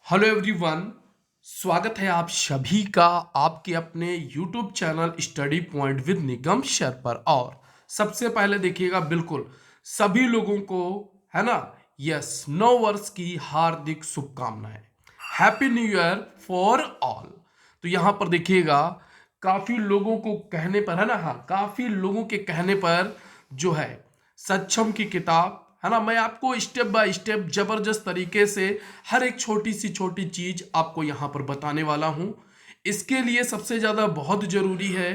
Hello everyone. स्वागत है आप सभी का आपके अपने YouTube channel study point with Nigam sir पर। और सबसे पहले देखिएगा, बिल्कुल सभी लोगों को, है ना, यस, नव वर्ष की हार्दिक शुभकामनाएं। Happy new year for all. तो यहां पर देखिएगा, काफी लोगों को कहने पर, है ना, हाँ, काफी लोगों के कहने पर जो है सक्षम की किताब, है ना, मैं आपको स्टेप बाय स्टेप जबरदस्त तरीके से हर एक छोटी सी छोटी चीज आपको यहां पर बताने वाला हूं। इसके लिए सबसे ज्यादा बहुत जरूरी है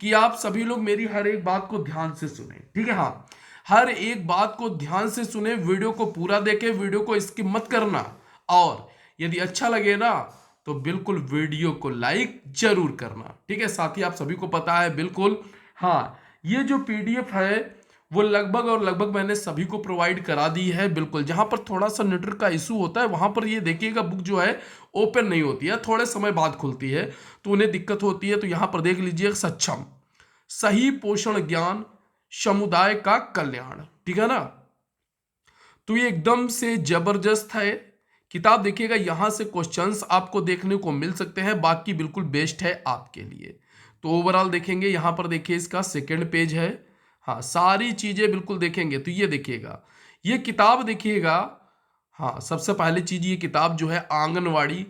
कि आप सभी लोग मेरी हर एक बात को ध्यान से सुने, ठीक है? हाँ, हर एक बात को ध्यान से सुने, वीडियो को पूरा देखें, वीडियो को स्किप मत करना। और यदि अच्छा लगे ना तो बिल्कुल वीडियो को लाइक जरूर करना, ठीक है? साथ ही आप सभी को पता है, बिल्कुल, हाँ, ये जो पीडीएफ है वो लगभग मैंने सभी को प्रोवाइड करा दी है। बिल्कुल, जहां पर थोड़ा सा नेटवर्क का इशू होता है वहां पर ये देखिएगा, बुक जो है ओपन नहीं होती है, थोड़े समय बाद खुलती है, तो उन्हें दिक्कत होती है। तो यहां पर देख लीजिए, सक्षम, सही पोषण ज्ञान, समुदाय का कल्याण, ठीक है ना? तो ये एकदम से जबरदस्त है किताब। देखिएगा, यहां से क्वेश्चंस आपको देखने को मिल सकते हैं, बाकी बिल्कुल बेस्ट है आपके लिए। तो ओवरऑल देखेंगे, यहां पर देखिए इसका सेकंड पेज है। हाँ, सारी चीजें बिल्कुल देखेंगे तो ये देखिएगा, ये किताब देखिएगा। हाँ, सबसे पहली चीज, ये किताब जो है आंगनवाड़ी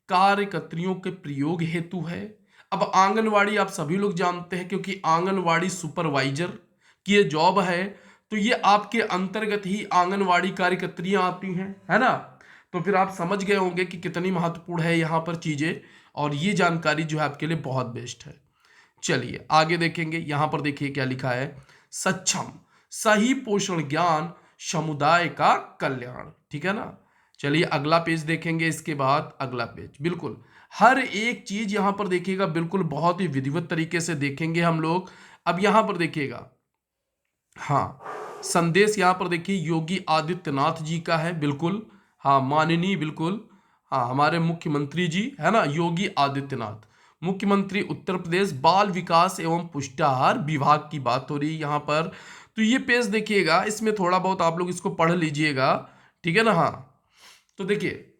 कार्यकर्तियों के प्रयोग हेतु है। अब आंगनवाड़ी आप सभी लोग जानते हैं, क्योंकि आंगनवाड़ी सुपरवाइजर की ये जॉब है, तो ये आपके अंतर्गत ही आंगनवाड़ी कार्यकर्तियां आती हैं, है ना? तो फिर आप समझ गए होंगे कि कितनी महत्वपूर्ण है यहाँ पर चीजें, और ये जानकारी जो है आपके लिए बहुत बेस्ट है। चलिए आगे देखेंगे, यहां पर देखिए क्या लिखा है। सक्षम, सही पोषण ज्ञान, समुदाय का कल्याण, ठीक है ना? चलिए अगला पेज देखेंगे, इसके बाद अगला पेज। बिल्कुल हर एक चीज यहां पर देखिएगा, बिल्कुल बहुत ही विधिवत तरीके से देखेंगे हम लोग। अब यहां पर देखिएगा, हाँ, संदेश यहां पर देखिए योगी आदित्यनाथ जी का है। बिल्कुल, हाँ, माननीय, बिल्कुल, हाँ, हमारे मुख्यमंत्री जी, है ना, योगी आदित्यनाथ, मुख्यमंत्री उत्तर प्रदेश, बाल विकास एवं पुष्टाहार विभाग की बात हो रही है यहाँ पर। तो ये पेज देखिएगा, इसमें थोड़ा बहुत आप लोग इसको पढ़ लीजिएगा, ठीक है ना? हाँ, तो देखिए,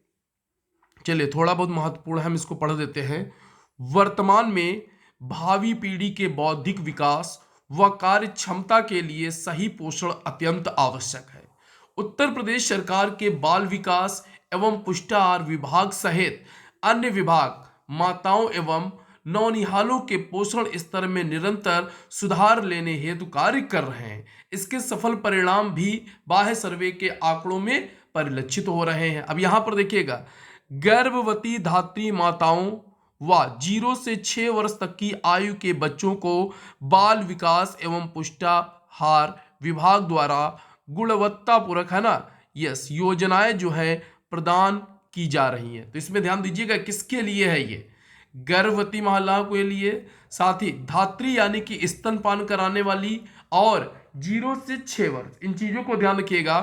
चलिए थोड़ा बहुत महत्वपूर्ण है, हम इसको पढ़ देते हैं। वर्तमान में भावी पीढ़ी के बौद्धिक विकास व कार्य क्षमता के लिए सही पोषण अत्यंत आवश्यक है। उत्तर प्रदेश सरकार के बाल विकास एवं पुष्टाहार विभाग सहित अन्य विभाग माताओं एवं नौनिहालों के पोषण स्तर में निरंतर सुधार लेने हेतु कार्य कर रहे हैं। इसके सफल परिणाम भी बाह्य सर्वे के आंकड़ों में परिलक्षित हो रहे हैं। अब यहां पर देखिएगा, गर्भवती धात्री माताओं व 0 से 6 वर्ष तक की आयु के बच्चों को बाल विकास एवं पुष्टाहार विभाग द्वारा गुणवत्तापूर्वक, है ना, यस, योजनाएं जो है प्रदान की जा रही हैं। तो इसमें ध्यान दीजिएगा, किसके लिए है ये? गर्भवती महिलाओं के लिए, साथ ही धात्री यानी कि स्तनपान कराने वाली, और 0 से 6 वर्ष, इन चीजों को ध्यान रखिएगा।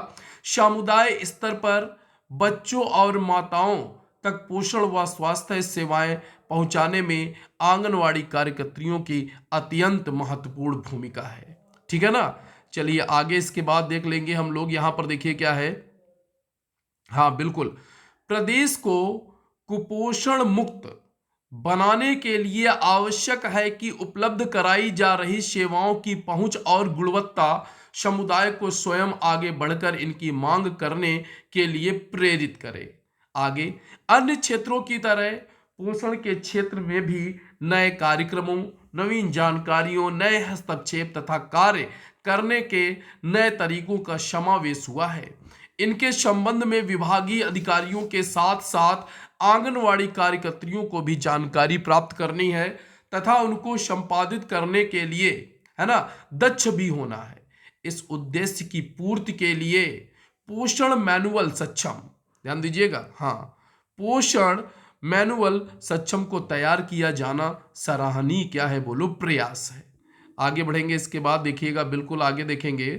समुदाय स्तर पर बच्चों और माताओं तक पोषण व स्वास्थ्य सेवाएं पहुंचाने में आंगनवाड़ी कार्यकर्तियों की अत्यंत महत्वपूर्ण भूमिका है, ठीक है ना? चलिए आगे इसके बाद देख लेंगे हम लोग। यहां पर देखिए क्या है। हाँ, बिल्कुल, प्रदेश को कुपोषण मुक्त बनाने के लिए आवश्यक है कि उपलब्ध कराई जा रही सेवाओं की पहुंच और गुणवत्ता समुदाय को स्वयं आगे बढ़कर इनकी मांग करने के लिए प्रेरित करे। आगे, अन्य क्षेत्रों की तरह पोषण के क्षेत्र में भी नए कार्यक्रमों, नवीन जानकारियों, नए हस्तक्षेप तथा कार्य करने के नए तरीकों का समावेश हुआ है। इनके संबंध में विभागीय अधिकारियों के साथ साथ आंगनवाड़ी कार्यकर्तियों को भी जानकारी प्राप्त करनी है तथा उनको संपादित करने के लिए, है ना, दक्ष भी होना है। इस उद्देश्य की पूर्ति के लिए पोषण मैनुअल सक्षम, ध्यान दीजिएगा, हाँ, पोषण मैनुअल सक्षम को तैयार किया जाना सराहनीय, क्या है बोलो, प्रयास है। आगे बढ़ेंगे, इसके बाद देखिएगा, बिल्कुल आगे देखेंगे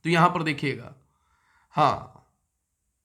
तो यहां पर देखिएगा, हाँ,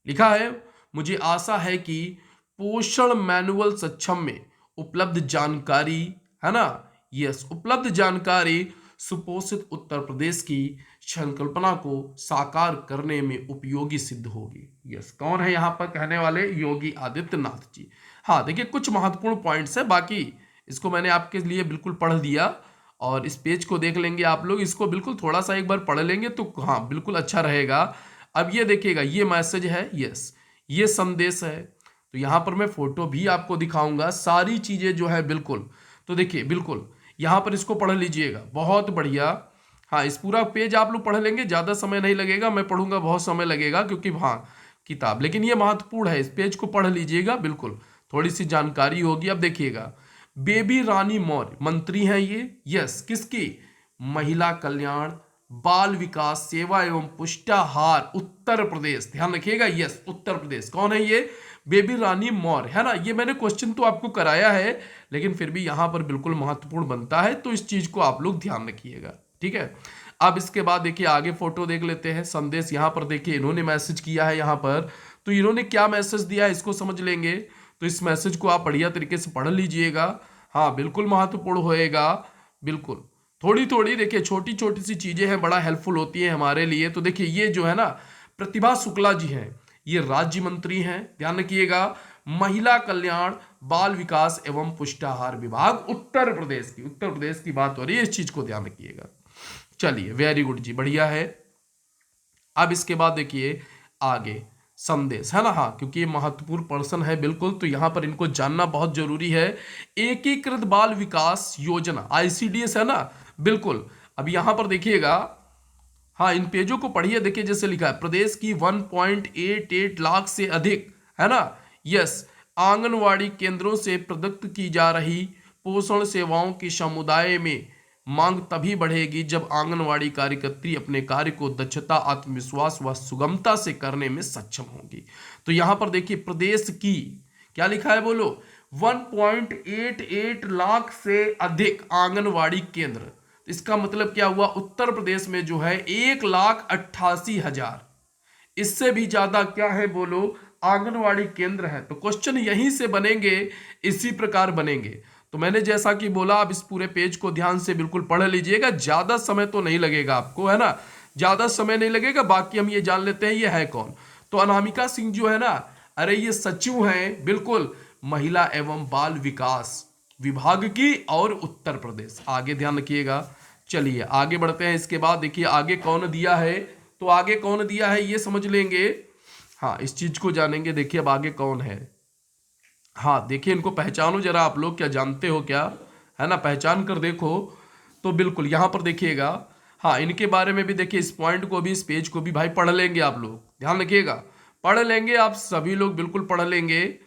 लिखा है, मुझे आशा है कि पोषण मैनुअल सक्षम में उपलब्ध जानकारी, है ना, यस, उपलब्ध जानकारी सुपोषित उत्तर प्रदेश की संकल्पना को साकार करने में उपयोगी सिद्ध होगी। यस, कौन है यहाँ पर कहने वाले? योगी आदित्यनाथ जी। हाँ देखिए, कुछ महत्वपूर्ण पॉइंट्स है, बाकी इसको मैंने आपके लिए बिल्कुल पढ़ दिया, और इस पेज को देख लेंगे आप लोग, इसको बिल्कुल थोड़ा सा एक बार पढ़ लेंगे तो हाँ बिल्कुल अच्छा रहेगा। अब ये देखिएगा, ये मैसेज है, यस ये संदेश है, तो यहाँ पर मैं फोटो भी आपको दिखाऊंगा, सारी चीजें जो है बिल्कुल। तो देखिए बिल्कुल यहाँ पर इसको पढ़ लीजिएगा, बहुत बढ़िया। हाँ, इस पूरा पेज आप लोग पढ़ लेंगे, ज़्यादा समय नहीं लगेगा, मैं पढ़ूंगा बहुत समय लगेगा क्योंकि हाँ किताब, लेकिन ये महत्वपूर्ण है, इस पेज को पढ़ लीजिएगा बिल्कुल, थोड़ी सी जानकारी होगी। अब देखिएगा, बेबी रानी मौर्य मंत्री हैं ये, यस किसकी? महिला कल्याण, बाल विकास, सेवा एवं पुष्टाहार, उत्तर प्रदेश, ध्यान रखिएगा, यस उत्तर प्रदेश। कौन है ये? बेबी रानी मौर्य, है ना। ये मैंने क्वेश्चन तो आपको कराया है, लेकिन फिर भी यहां पर बिल्कुल महत्वपूर्ण बनता है, तो इस चीज को आप लोग ध्यान रखिएगा, ठीक है। अब इसके बाद देखिए आगे फोटो देख लेते हैं, संदेश यहां पर देखिए इन्होंने मैसेज किया है यहां पर, तो इन्होंने क्या मैसेज दिया है इसको समझ लेंगे। तो इस मैसेज को आप बढ़िया तरीके से पढ़ लीजिएगा, हाँ बिल्कुल महत्वपूर्ण होएगा, बिल्कुल। थोड़ी थोड़ी देखिए छोटी छोटी सी चीजें हैं, बड़ा हेल्पफुल होती है हमारे लिए। तो देखिए ये जो है ना, प्रतिभा शुक्ला जी हैं, ये राज्य मंत्री हैं, ध्यान रखिएगा, महिला कल्याण, बाल विकास एवं पुष्टाहार विभाग, उत्तर प्रदेश की, उत्तर प्रदेश की बात हो रही है, इस चीज को ध्यान रखिएगा। चलिए वेरी गुड जी, बढ़िया है। अब इसके बाद देखिए आगे संदेश, है ना, हाँ क्योंकि ये महत्वपूर्ण पर्सन है बिल्कुल, तो यहां पर इनको जानना बहुत जरूरी है। एकीकृत बाल विकास योजना, आईसीडीएस, है ना, बिल्कुल। अब यहां पर देखिएगा, हाँ इन पेजों को पढ़िए, देखिए जैसे लिखा है, प्रदेश की 1.88 लाख से अधिक, है ना, यस आंगनवाड़ी केंद्रों से प्रदत्त की जा रही पोषण सेवाओं की समुदाय में मांग तभी बढ़ेगी जब आंगनवाड़ी कार्यकर्त्री अपने कार्य को दक्षता, आत्मविश्वास व सुगमता से करने में सक्षम होगी। तो यहां पर देखिए प्रदेश की क्या लिखा है, बोलो, 1.88 लाख से अधिक आंगनवाड़ी केंद्र, इसका मतलब क्या हुआ, उत्तर प्रदेश में जो है 1,88,000, इससे भी ज्यादा क्या है बोलो, आंगनवाड़ी केंद्र है। तो क्वेश्चन यहीं से बनेंगे, इसी प्रकार बनेंगे। तो मैंने जैसा कि बोला, आप इस पूरे पेज को ध्यान से बिल्कुल पढ़ लीजिएगा, ज्यादा समय तो नहीं लगेगा आपको, है ना, ज्यादा समय नहीं लगेगा। बाकी हम ये जान लेते हैं ये है कौन। तो अनामिका सिंह जो है ना, अरे ये सचिव हैं बिल्कुल, महिला एवं बाल विकास विभाग की, और उत्तर प्रदेश। आगे ध्यान रखिएगा। चलिए आगे बढ़ते हैं। इसके बाद देखिए आगे कौन दिया है, तो आगे कौन दिया है ये समझ लेंगे, हाँ इस चीज को जानेंगे। देखिए अब आगे कौन है, हाँ देखिए इनको पहचानो जरा, आप लोग क्या जानते हो क्या, है ना, पहचान कर देखो। तो बिल्कुल यहां पर देखिएगा, हाँ इनके बारे में भी देखिए, इस पॉइंट को भी, इस पेज को भी भाई पढ़ लेंगे आप लोग, ध्यान रखिएगा, पढ़ लेंगे आप सभी लोग, बिल्कुल पढ़ लेंगे,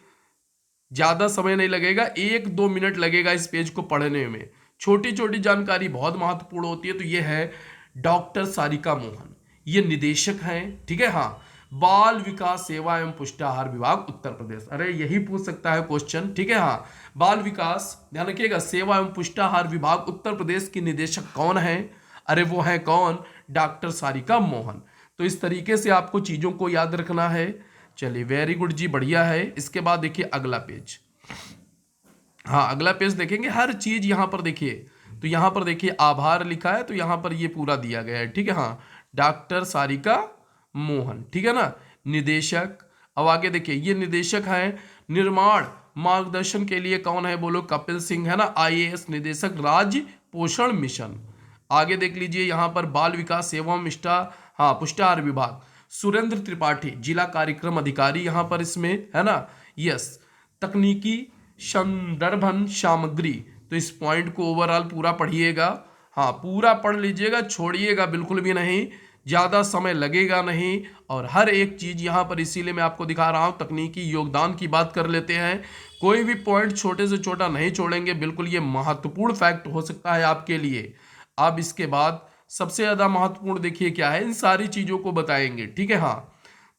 ज्यादा समय नहीं लगेगा, 1-2 मिनट लगेगा इस पेज को पढ़ने में। छोटी छोटी जानकारी बहुत महत्वपूर्ण होती है। तो ये है डॉक्टर सारिका मोहन, ये निदेशक हैं, ठीक है, हाँ बाल विकास सेवा एवं पुष्टाहार विभाग उत्तर प्रदेश। अरे यही पूछ सकता है क्वेश्चन, ठीक है, हाँ बाल विकास, ध्यान रखिएगा, सेवा एवं पुष्टाहार विभाग उत्तर प्रदेश की निदेशक कौन है, अरे वो है कौन, डॉक्टर सारिका मोहन। तो इस तरीके से आपको चीजों को याद रखना है। चलिए वेरी गुड जी, बढ़िया है। इसके बाद देखिए अगला पेज, हाँ अगला पेज देखेंगे, हर चीज यहां पर देखिए, तो यहां पर देखिए आभार लिखा है, तो यहां पर ये पूरा दिया गया है, ठीक है, हाँ डॉक्टर सारिका मोहन, ठीक है ना, निदेशक। अब आगे देखिए, ये निदेशक हैं निर्माण मार्गदर्शन के लिए, कौन है बोलो, कपिल सिंह, है ना, आईएएस निदेशक राज्य पोषण मिशन। आगे देख लीजिए, यहां पर बाल विकास एवं पुष्टाहार विभाग, सुरेंद्र त्रिपाठी जिला कार्यक्रम अधिकारी, यहां पर इसमें, है ना, यस तकनीकी संदर्भन सामग्री। तो इस पॉइंट को ओवरऑल पूरा पढ़िएगा, हाँ पूरा पढ़ लीजिएगा, छोड़िएगा बिल्कुल भी नहीं, ज्यादा समय लगेगा नहीं, और हर एक चीज यहां पर इसीलिए मैं आपको दिखा रहा हूं। तकनीकी योगदान की बात कर लेते हैं, कोई भी पॉइंट छोटे से छोटा नहीं छोड़ेंगे, बिल्कुल ये महत्वपूर्ण फैक्ट हो सकता है आपके लिए। अब इसके बाद सबसे ज्यादा महत्वपूर्ण देखिए क्या है, इन सारी चीजों को बताएंगे, ठीक है, हाँ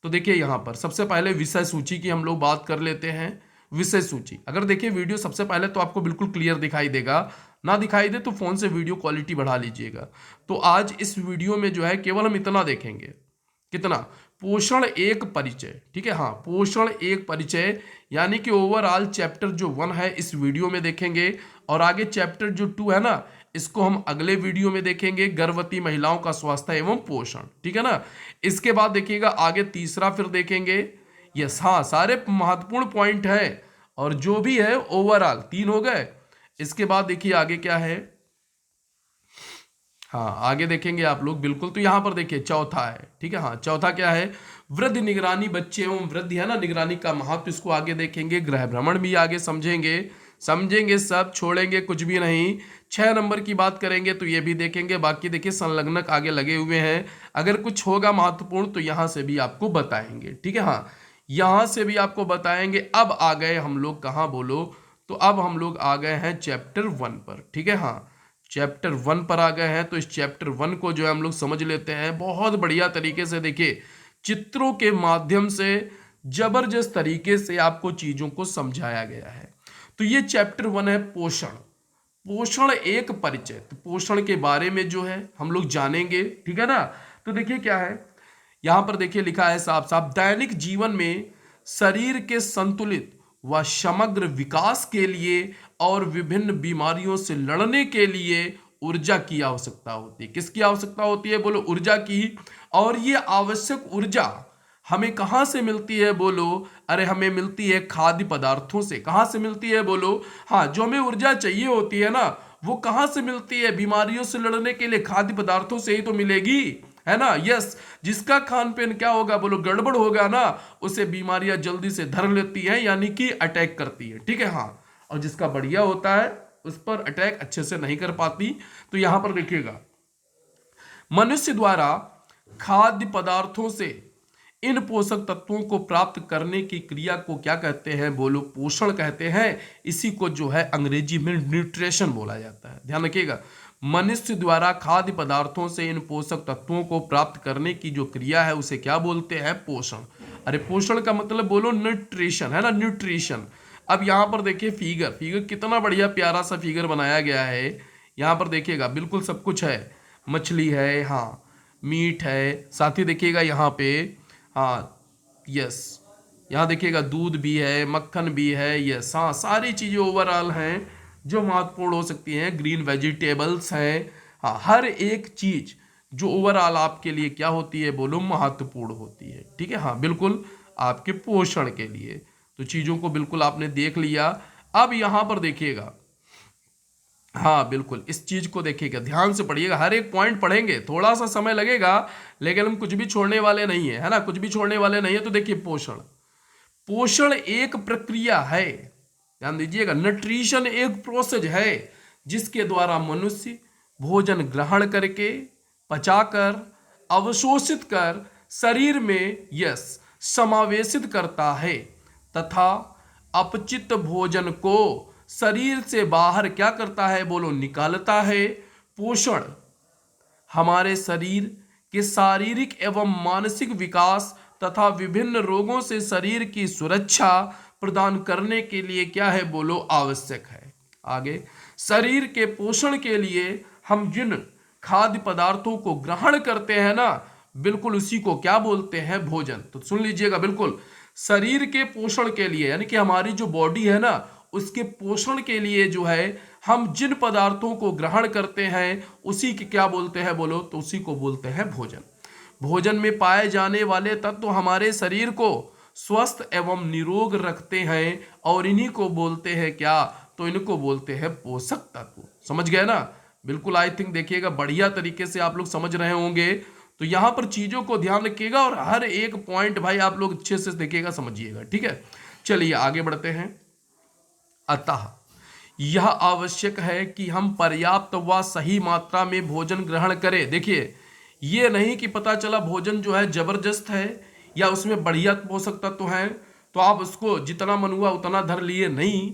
तो देखिए यहां पर सबसे पहले विषय सूची की हम लोग बात कर लेते हैं। विषय सूची, अगर देखिए वीडियो सबसे पहले तो आपको बिल्कुल क्लियर दिखाई देगा, ना दिखाई दे तो फोन से वीडियो क्वालिटी बढ़ा लीजिएगा। तो आज इस वीडियो में जो है केवल हम इतना देखेंगे, कितना, पोषण एक परिचय, ठीक है, हाँ पोषण एक परिचय, यानी कि ओवरऑल चैप्टर जो 1 है इस वीडियो में देखेंगे, और आगे चैप्टर जो 2 है ना, इसको हम अगले वीडियो में देखेंगे, गर्भवती महिलाओं का स्वास्थ्य एवं पोषण, ठीक है ना। इसके बाद देखिएगा आगे तीसरा फिर देखेंगे। यस, हाँ, सारे महत्वपूर्ण पॉइंट है और जो भी है ओवरऑल 3 हो गए। इसके बाद देखिए आगे क्या है, हाँ आगे देखेंगे आप लोग बिल्कुल। तो यहां पर देखिए चौथा है, ठीक है, हाँ चौथा क्या है, वृद्ध निगरानी, बच्चे एवं वृद्ध है ना निगरानी का महत्व, इसको आगे देखेंगे। गृह भ्रमण भी आगे समझेंगे सब, छोड़ेंगे कुछ भी नहीं। 6 नंबर की बात करेंगे तो ये भी देखेंगे। बाकी देखिए संलग्नक आगे लगे हुए हैं, अगर कुछ होगा महत्वपूर्ण तो यहां से भी आपको बताएंगे, ठीक है, हाँ यहां से भी आपको बताएंगे। अब आ गए हम लोग कहाँ बोलो, तो अब हम लोग आ गए हैं चैप्टर 1 पर, ठीक है, हाँ चैप्टर 1 पर आ गए हैं। तो इस चैप्टर 1 को जो है हम लोग समझ लेते हैं बहुत बढ़िया तरीके से। देखिए चित्रों के माध्यम से जबरदस्त तरीके से आपको चीजों को समझाया गया है। तो ये चैप्टर 1 है पोषण। पोषण एक परिचय, तो पोषण के बारे में जो है हम लोग जानेंगे, ठीक है ना। तो देखिए क्या है, यहां पर देखिए लिखा है साफ साफ, दैनिक जीवन में शरीर के संतुलित व समग्र विकास के लिए और विभिन्न बीमारियों से लड़ने के लिए ऊर्जा की आवश्यकता होती है। किसकी आवश्यकता होती है बोलो, ऊर्जा की। और ये आवश्यक ऊर्जा हमें कहां से मिलती है बोलो, अरे हमें मिलती है खाद्य पदार्थों से। कहां से मिलती है बोलो, हाँ जो हमें ऊर्जा चाहिए होती है ना, वो कहां से मिलती है, बीमारियों से लड़ने के लिए खाद्य पदार्थों से ही तो मिलेगी, है ना। यस, जिसका खान पीन क्या होगा बोलो, गड़बड़ होगा ना, उसे बीमारियां जल्दी से धर लेती हैं, यानी कि अटैक करती है, ठीक है, हाँ। और जिसका बढ़िया होता है उस पर अटैक अच्छे से नहीं कर पाती। तो यहां पर देखिएगा, मनुष्य द्वारा खाद्य पदार्थों से इन पोषक तत्वों को प्राप्त करने की क्रिया को क्या कहते हैं बोलो, पोषण कहते हैं। इसी को जो है अंग्रेजी में न्यूट्रिशन बोला जाता है। ध्यान रखिएगा, मनुष्य द्वारा खाद्य पदार्थों से इन पोषक तत्वों को प्राप्त करने की जो क्रिया है उसे क्या बोलते हैं, पोषण। अरे पोषण का मतलब बोलो न्यूट्रिशन, है ना, न्यूट्रिशन। अब यहां पर देखिए फिगर कितना बढ़िया प्यारा सा फिगर बनाया गया है। यहां पर देखिएगा बिल्कुल सब कुछ है, मछली है, हाँ मीट है, साथ ही देखिएगा यहाँ पे, हाँ यस, यहाँ देखिएगा दूध भी है, मक्खन भी है, यस, हाँ सारी चीज़ें ओवरऑल हैं जो महत्वपूर्ण हो सकती हैं। ग्रीन वेजिटेबल्स हैं, हाँ हर एक चीज़ जो ओवरऑल आपके लिए क्या होती है बोलो, महत्वपूर्ण होती है, ठीक है, हाँ बिल्कुल आपके पोषण के लिए। तो चीज़ों को बिल्कुल आपने देख लिया। अब यहाँ पर देखिएगा, हाँ बिल्कुल इस चीज को देखिएगा, ध्यान से पढ़िएगा, हर एक पॉइंट पढ़ेंगे, थोड़ा सा समय लगेगा लेकिन हम कुछ भी छोड़ने वाले नहीं है ना, कुछ भी छोड़ने वाले नहीं है। तो देखिए पोषण एक प्रक्रिया है, ध्यान दीजिएगा, न्यूट्रिशन एक प्रोसेस है जिसके द्वारा मनुष्य भोजन ग्रहण करके, पचाकर, अवशोषित कर शरीर में यस समावेशित करता है तथा अपचित भोजन को शरीर से बाहर क्या करता है बोलो, निकालता है। पोषण हमारे शरीर के शारीरिक एवं मानसिक विकास तथा विभिन्न रोगों से शरीर की सुरक्षा प्रदान करने के लिए क्या है बोलो, आवश्यक है। आगे, शरीर के पोषण के लिए हम जिन खाद्य पदार्थों को ग्रहण करते हैं ना, बिल्कुल उसी को क्या बोलते हैं, भोजन। तो सुन लीजिएगा, बिल्कुल शरीर के पोषण के लिए, यानी कि हमारी जो बॉडी है ना उसके पोषण के लिए जो है हम जिन पदार्थों को ग्रहण करते हैं उसी के क्या बोलते हैं बोलो, तो उसी को बोलते हैं भोजन। भोजन में पाए जाने वाले तत्व हमारे शरीर को स्वस्थ एवं निरोग रखते हैं और इन्हीं को बोलते हैं क्या, तो इनको बोलते हैं पोषक तत्व। समझ गए ना, बिल्कुल आई थिंक देखिएगा बढ़िया तरीके से आप लोग समझ रहे होंगे। तो यहां पर चीजों को ध्यान रखिएगा और हर एक पॉइंट भाई आप लोग अच्छे से देखिएगा, समझिएगा, ठीक है। चलिए आगे बढ़ते हैं। अतः यह आवश्यक है कि हम पर्याप्त व सही मात्रा में भोजन ग्रहण करें। देखिए ये नहीं कि पता चला भोजन जो है जबरदस्त है या उसमें बढ़िया पोषक तत्व हैं तो आप उसको जितना मन हुआ उतना धर लिए, नहीं,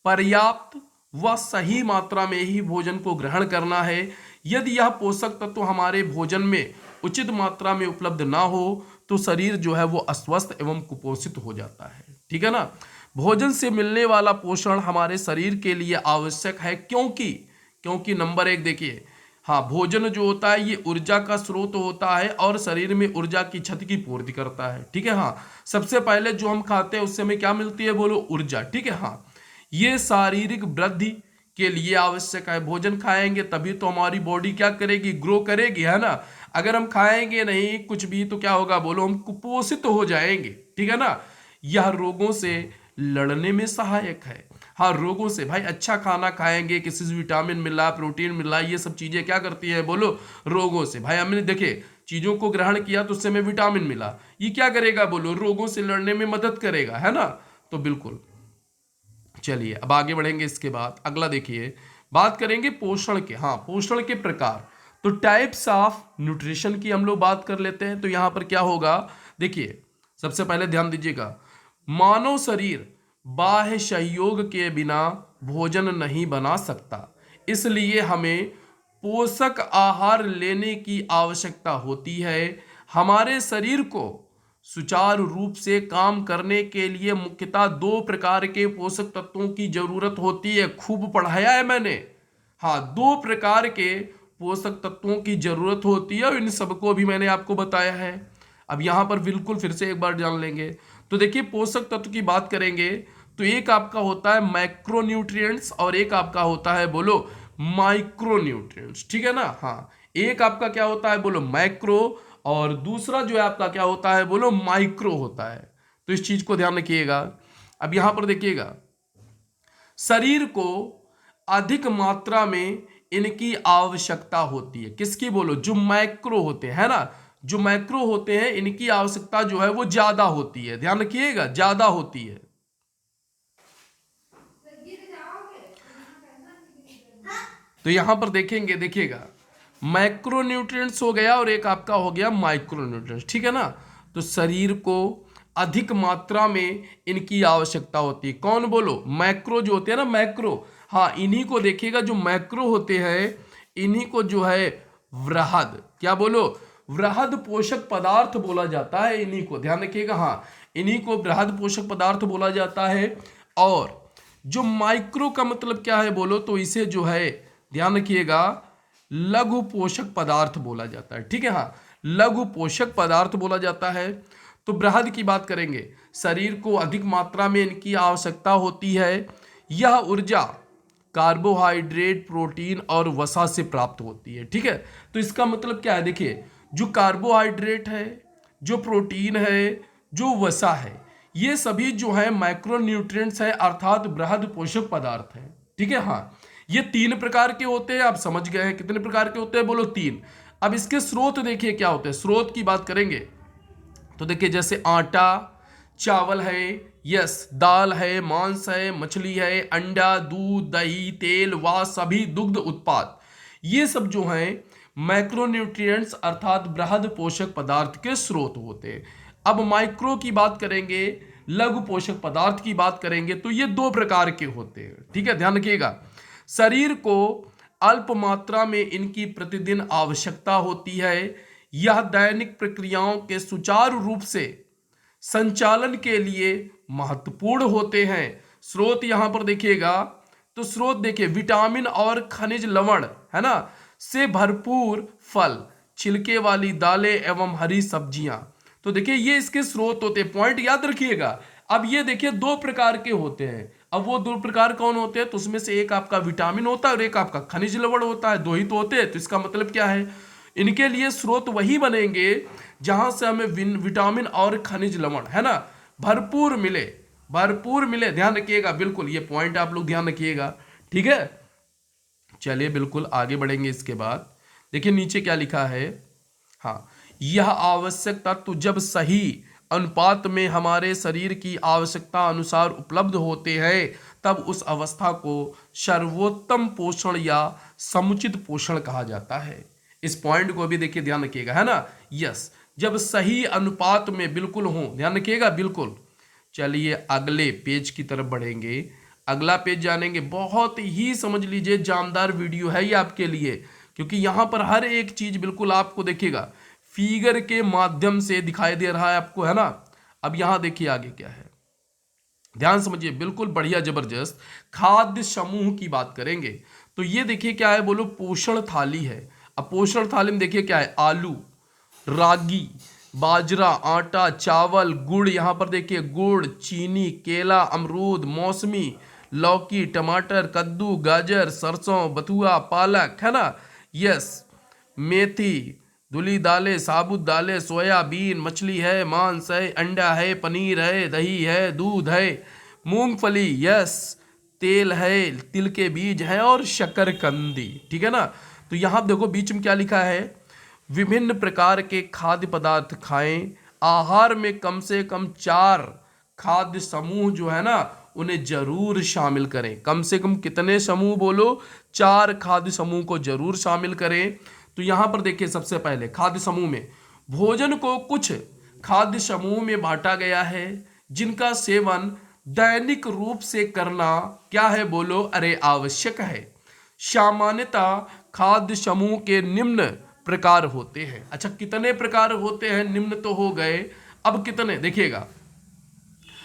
पर्याप्त व सही मात्रा में ही भोजन को ग्रहण करना है। यदि यह पोषक तत्व हमारे भोजन में उचित मात्रा में उपलब्ध ना हो तो शरीर जो है वो अस्वस्थ एवं कुपोषित हो जाता है, ठीक है ना। भोजन से मिलने वाला पोषण हमारे शरीर के लिए आवश्यक है, क्योंकि नंबर 1 देखिए, हाँ भोजन जो होता है ये ऊर्जा का स्रोत होता है और शरीर में ऊर्जा की क्षति की पूर्ति करता है, ठीक है, हाँ। सबसे पहले जो हम खाते हैं उससे हमें क्या मिलती है बोलो, ऊर्जा, ठीक है, हाँ। ये शारीरिक वृद्धि के लिए आवश्यक है। भोजन खाएंगे तभी तो हमारी बॉडी क्या करेगी, ग्रो करेगी, है ना। अगर हम खाएंगे नहीं कुछ भी तो क्या होगा बोलो, हम कुपोषित हो जाएंगे, ठीक है ना। यह रोगों से लड़ने में सहायक है। हाँ, रोगों से भाई अच्छा खाना खाएंगे, किसी से विटामिन मिला, प्रोटीन मिला, ये सब चीजें क्या करती है बोलो, रोगों से। भाई हमने देखे चीजों को ग्रहण किया तो उससे हमें विटामिन मिला, ये क्या करेगा बोलो, रोगों से लड़ने में मदद करेगा, है ना। तो बिल्कुल, चलिए अब आगे बढ़ेंगे। इसके बाद अगला देखिए, बात करेंगे पोषण के। हाँ, पोषण के प्रकार, तो टाइप्स ऑफ न्यूट्रिशन की हम लोग बात कर लेते हैं। तो यहां पर क्या होगा, देखिए सबसे पहले ध्यान दीजिएगा, मानव शरीर बाह्य सहयोग के बिना भोजन नहीं बना सकता, इसलिए हमें पोषक आहार लेने की आवश्यकता होती है। हमारे शरीर को सुचारू रूप से काम करने के लिए मुख्यतः दो प्रकार के पोषक तत्वों की जरूरत होती है। खूब पढ़ाया है मैंने। हाँ, दो प्रकार के पोषक तत्वों की जरूरत होती है और इन सबको भी मैंने आपको बताया है। अब यहाँ पर बिल्कुल फिर से एक बार जान लेंगे। तो देखिए पोषक तत्व की बात करेंगे तो एक आपका होता है मैक्रोन्यूट्रिएंट्स और एक आपका होता है बोलो माइक्रोन्यूट्रिएंट्स, ठीक है ना। हाँ, एक आपका क्या होता है बोलो मैक्रो और दूसरा जो है आपका क्या होता है बोलो माइक्रो होता है। तो इस चीज को ध्यान रखिएगा। अब यहां पर देखिएगा, शरीर को अधिक मात्रा में इनकी आवश्यकता होती है। किसकी बोलो, जो मैक्रो होते हैं, है ना। जो मैक्रो होते हैं इनकी आवश्यकता जो है वो ज्यादा होती है, ध्यान रखिएगा, ज्यादा होती है। तो यहां पर देखेंगे, देखिएगा मैक्रोन्यूट्रिएंट्स हो गया और एक आपका हो गया माइक्रोन्यूट्रिएंट्स, ठीक है ना। तो शरीर को अधिक मात्रा में इनकी आवश्यकता होती है। कौन बोलो, मैक्रो जो होते हैं ना, मैक्रो। हाँ, इन्हीं को देखिएगा, जो मैक्रो होते हैं इन्हीं को जो है वृहद, क्या बोलो, वृहद पोषक पदार्थ बोला जाता है। इन्हीं को ध्यान रखिएगा, हाँ, इन्हीं को वृहद पोषक पदार्थ बोला जाता है। और जो माइक्रो का मतलब क्या है बोलो, तो इसे जो है ध्यान रखिएगा लघु पोषक पदार्थ बोला जाता है, ठीक है। हाँ, लघु पोषक पदार्थ बोला जाता है। तो बृहद की बात करेंगे, शरीर को अधिक मात्रा में इनकी आवश्यकता होती है। यह ऊर्जा कार्बोहाइड्रेट, प्रोटीन और वसा से प्राप्त होती है, ठीक है। तो इसका मतलब क्या है, देखिए जो कार्बोहाइड्रेट है, जो प्रोटीन है, जो वसा है, ये सभी जो है माइक्रोन्यूट्रिएंट्स है, अर्थात बृहद पोषक पदार्थ है, ठीक है। हाँ, ये तीन प्रकार के होते हैं। आप समझ गए हैं कितने प्रकार के होते हैं बोलो, तीन। अब इसके स्रोत देखिए क्या होते हैं। स्रोत की बात करेंगे तो देखिए जैसे आटा, चावल है, यस, दाल है, मांस है, मछली है, अंडा, दूध, दही, तेल व सभी दुग्ध उत्पाद, ये सब जो हैं मैक्रोन्यूट्रिएंट्स अर्थात बृहद पोषक पदार्थ के स्रोत होते हैं। अब माइक्रो की बात करेंगे, लघु पोषक पदार्थ की बात करेंगे, तो ये दो प्रकार के होते हैं, ठीक है, ध्यान रखिएगा। शरीर को अल्प मात्रा में इनकी प्रतिदिन आवश्यकता होती है। यह दैनिक प्रक्रियाओं के सुचारू रूप से संचालन के लिए महत्वपूर्ण होते हैं। स्रोत यहां पर देखिएगा, तो स्रोत देखिए विटामिन और खनिज लवण, है ना, से भरपूर फल, छिलके वाली दालें एवं हरी सब्जियां। तो देखिए ये इसके स्रोत होते हैं, पॉइंट याद रखिएगा। अब ये देखिए दो प्रकार के होते हैं। अब वो दो प्रकार कौन होते हैं, तो उसमें से एक आपका विटामिन होता है और एक आपका खनिज लवण होता है, दो ही तो होते हैं। तो इसका मतलब क्या है, इनके लिए स्रोत वही बनेंगे जहां से हमें विटामिन और खनिज लवण, है ना, भरपूर मिले, भरपूर मिले। ध्यान रखिएगा, बिल्कुल ये पॉइंट आप लोग ध्यान रखिएगा, ठीक है। चलिए बिल्कुल आगे बढ़ेंगे। इसके बाद देखिए नीचे क्या लिखा है, हाँ, यह आवश्यक तत्व जब सही अनुपात में हमारे शरीर की आवश्यकता अनुसार उपलब्ध होते हैं तब उस अवस्था को सर्वोत्तम पोषण या समुचित पोषण कहा जाता है। इस पॉइंट को भी देखिए ध्यान रखिएगा, है ना, यस, जब सही अनुपात में बिल्कुल हो, ध्यान रखिएगा बिल्कुल। चलिए अगले पेज की तरफ बढ़ेंगे, अगला पेज जानेंगे। बहुत ही समझ लीजिए जानदार वीडियो है ये आपके लिए, क्योंकि यहां पर हर एक चीज बिल्कुल आपको देखिएगा फिगर के माध्यम से दिखाई दे रहा है आपको, है ना। अब यहां देखिए आगे क्या है, ध्यान समझिए, बिल्कुल बढ़िया जबरदस्त। खाद्य समूह की बात करेंगे तो ये देखिए क्या है बोलो, पोषण थाली है। अब पोषण थाली में देखिए क्या है, आलू, रागी, बाजरा, आटा, चावल, गुड़, यहां पर देखिए गुड़, चीनी, केला, अमरूद, मौसमी, लौकी, टमाटर, कद्दू, गाजर, सरसों, बथुआ, पालक, है ना। यस, मेथी, धुली दालें, साबुत दालें, सोयाबीन, मछली है, मांस है, अंडा है, पनीर है, दही है, दूध है, मूंगफली, यस, तेल है, तिल के बीज है और शकरकंदी, ठीक है ना। तो यहां देखो बीच में क्या लिखा है, विभिन्न प्रकार के खाद्य पदार्थ खाएं, आहार में कम से कम 4 खाद्य समूह जो है ना उन्हें जरूर शामिल करें। कम से कम कितने समूह बोलो, 4 खाद्य समूह को जरूर शामिल करें। तो यहां पर देखिए सबसे पहले खाद्य समूह में भोजन को कुछ खाद्य समूह में बांटा गया है जिनका सेवन दैनिक रूप से करना क्या है बोलो, अरे आवश्यक है। सामान्यतः खाद्य समूह के निम्न प्रकार होते हैं। अच्छा, कितने प्रकार होते हैं, निम्न तो हो गए, अब कितने देखिएगा।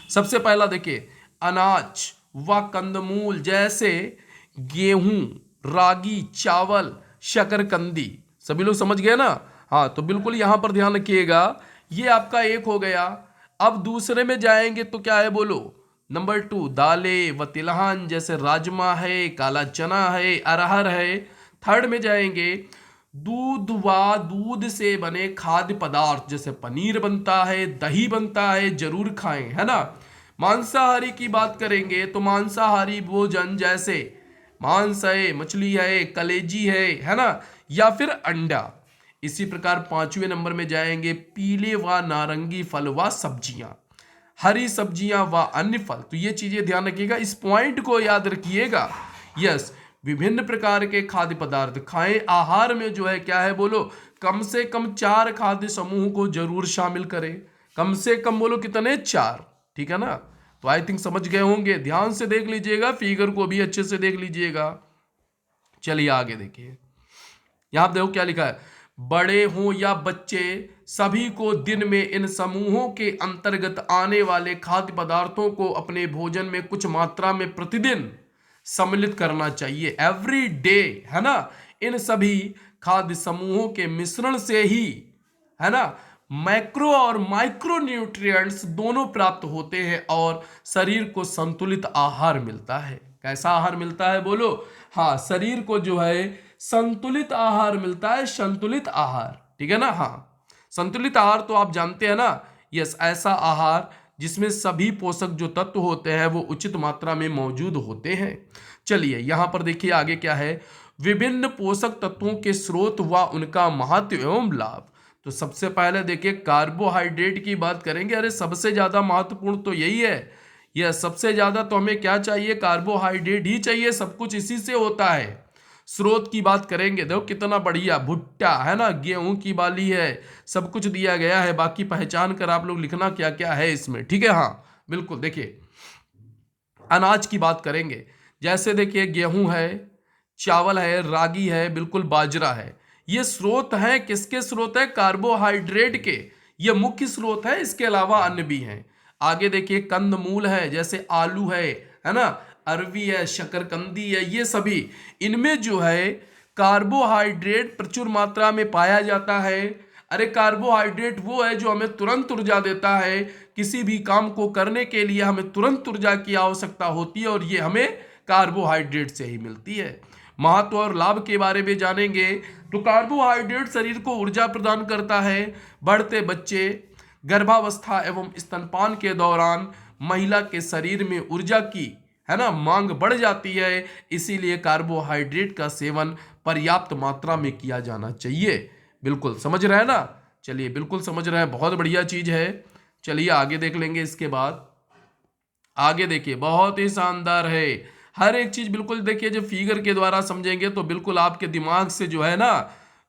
सबसे पहला देखिए, अनाज व कंदमूल जैसे गेहूं, रागी, चावल, शकरकंदी। सभी लोग समझ गए ना। हाँ, तो बिल्कुल यहां पर ध्यान रखिएगा, ये आपका एक हो गया। अब दूसरे में जाएंगे तो क्या है बोलो, नंबर 2 दालें व तिलहन जैसे राजमा है, काला चना है, अरहर है। थर्ड में जाएंगे, दूध व दूध से बने खाद्य पदार्थ जैसे पनीर बनता है, दही बनता है, जरूर खाएं, है ना। मांसाहारी की बात करेंगे तो मांसाहारी भोजन जैसे मांस है, मछली है, कलेजी है ना, या फिर अंडा। इसी प्रकार 5वें नंबर में जाएंगे, पीले व नारंगी फल व सब्जियां, हरी सब्जियां व अन्य फल। तो ये चीजें ध्यान रखिएगा, इस पॉइंट को याद रखिएगा। यस, विभिन्न प्रकार के खाद्य पदार्थ खाएं, आहार में जो है क्या है बोलो, कम से कम 4 खाद्य समूह को जरूर शामिल करें। कम से कम बोलो कितने, 4, ठीक है ना। तो आई थिंक समझ गए होंगे, ध्यान से देख लीजिएगा, फिगर को भी अच्छे से देख लीजिएगा। चलिए आगे देखिए, यहां देखो क्या लिखा है, बड़े हों या बच्चे सभी को दिन में इन समूहों के अंतर्गत आने वाले खाद्य पदार्थों को अपने भोजन में कुछ मात्रा में प्रतिदिन सम्मिलित करना चाहिए। एवरी डे, है ना। इन सभी खाद्य समूहों के मिश्रण से ही, है ना, मैक्रो और माइक्रो न्यूट्रिएंट्स दोनों प्राप्त होते हैं और शरीर को संतुलित आहार मिलता है। कैसा आहार मिलता है बोलो, हाँ, शरीर को जो है संतुलित आहार मिलता है, संतुलित आहार, ठीक है ना। हाँ, संतुलित आहार तो आप जानते हैं ना। यस, ऐसा आहार जिसमें सभी पोषक जो तत्व होते हैं वो उचित मात्रा में मौजूद होते हैं। चलिए यहां पर देखिए आगे क्या है, विभिन्न पोषक तत्वों के स्रोत व उनका महत्व एवं लाभ। तो सबसे पहले देखिए कार्बोहाइड्रेट की बात करेंगे। अरे सबसे ज्यादा महत्वपूर्ण तो यही है, यह सबसे ज्यादा तो हमें क्या चाहिए, कार्बोहाइड्रेट ही चाहिए, सब कुछ इसी से होता है। स्रोत की बात करेंगे, देखो कितना बढ़िया, भुट्टा है ना, गेहूं की बाली है, सब कुछ दिया गया है। बाकी पहचान कर आप लोग लिखना क्या क्या है इसमें, ठीक है। हाँ बिल्कुल, देखिए अनाज की बात करेंगे, जैसे देखिए गेहूं है, चावल है, रागी है, बिल्कुल बाजरा है। ये स्रोत है, किसके स्रोत है, कार्बोहाइड्रेट के, ये मुख्य स्रोत है, इसके अलावा अन्य भी हैं। आगे देखिए कंदमूल है, जैसे आलू है ना, अरवी है, शकरकंदी है, ये सभी, इनमें जो है कार्बोहाइड्रेट प्रचुर मात्रा में पाया जाता है। अरे कार्बोहाइड्रेट वो है जो हमें तुरंत ऊर्जा देता है, किसी भी काम को करने के लिए हमें तुरंत ऊर्जा की आवश्यकता होती है और ये हमें कार्बोहाइड्रेट से ही मिलती है। महत्व और लाभ के बारे में जानेंगे तो कार्बोहाइड्रेट शरीर को ऊर्जा प्रदान करता है। बढ़ते बच्चे, गर्भावस्था एवं स्तनपान के दौरान महिला के शरीर में ऊर्जा की, है ना, मांग बढ़ जाती है, इसीलिए कार्बोहाइड्रेट का सेवन पर्याप्त मात्रा में किया जाना चाहिए। बिल्कुल समझ रहे हैं ना, चलिए बिल्कुल समझ रहे हैं, बहुत बढ़िया चीज है। चलिए आगे देख लेंगे। इसके बाद आगे देखिए, बहुत ही शानदार है, हर एक चीज बिल्कुल देखिए, जब फिगर के द्वारा समझेंगे तो बिल्कुल आपके दिमाग से जो है ना,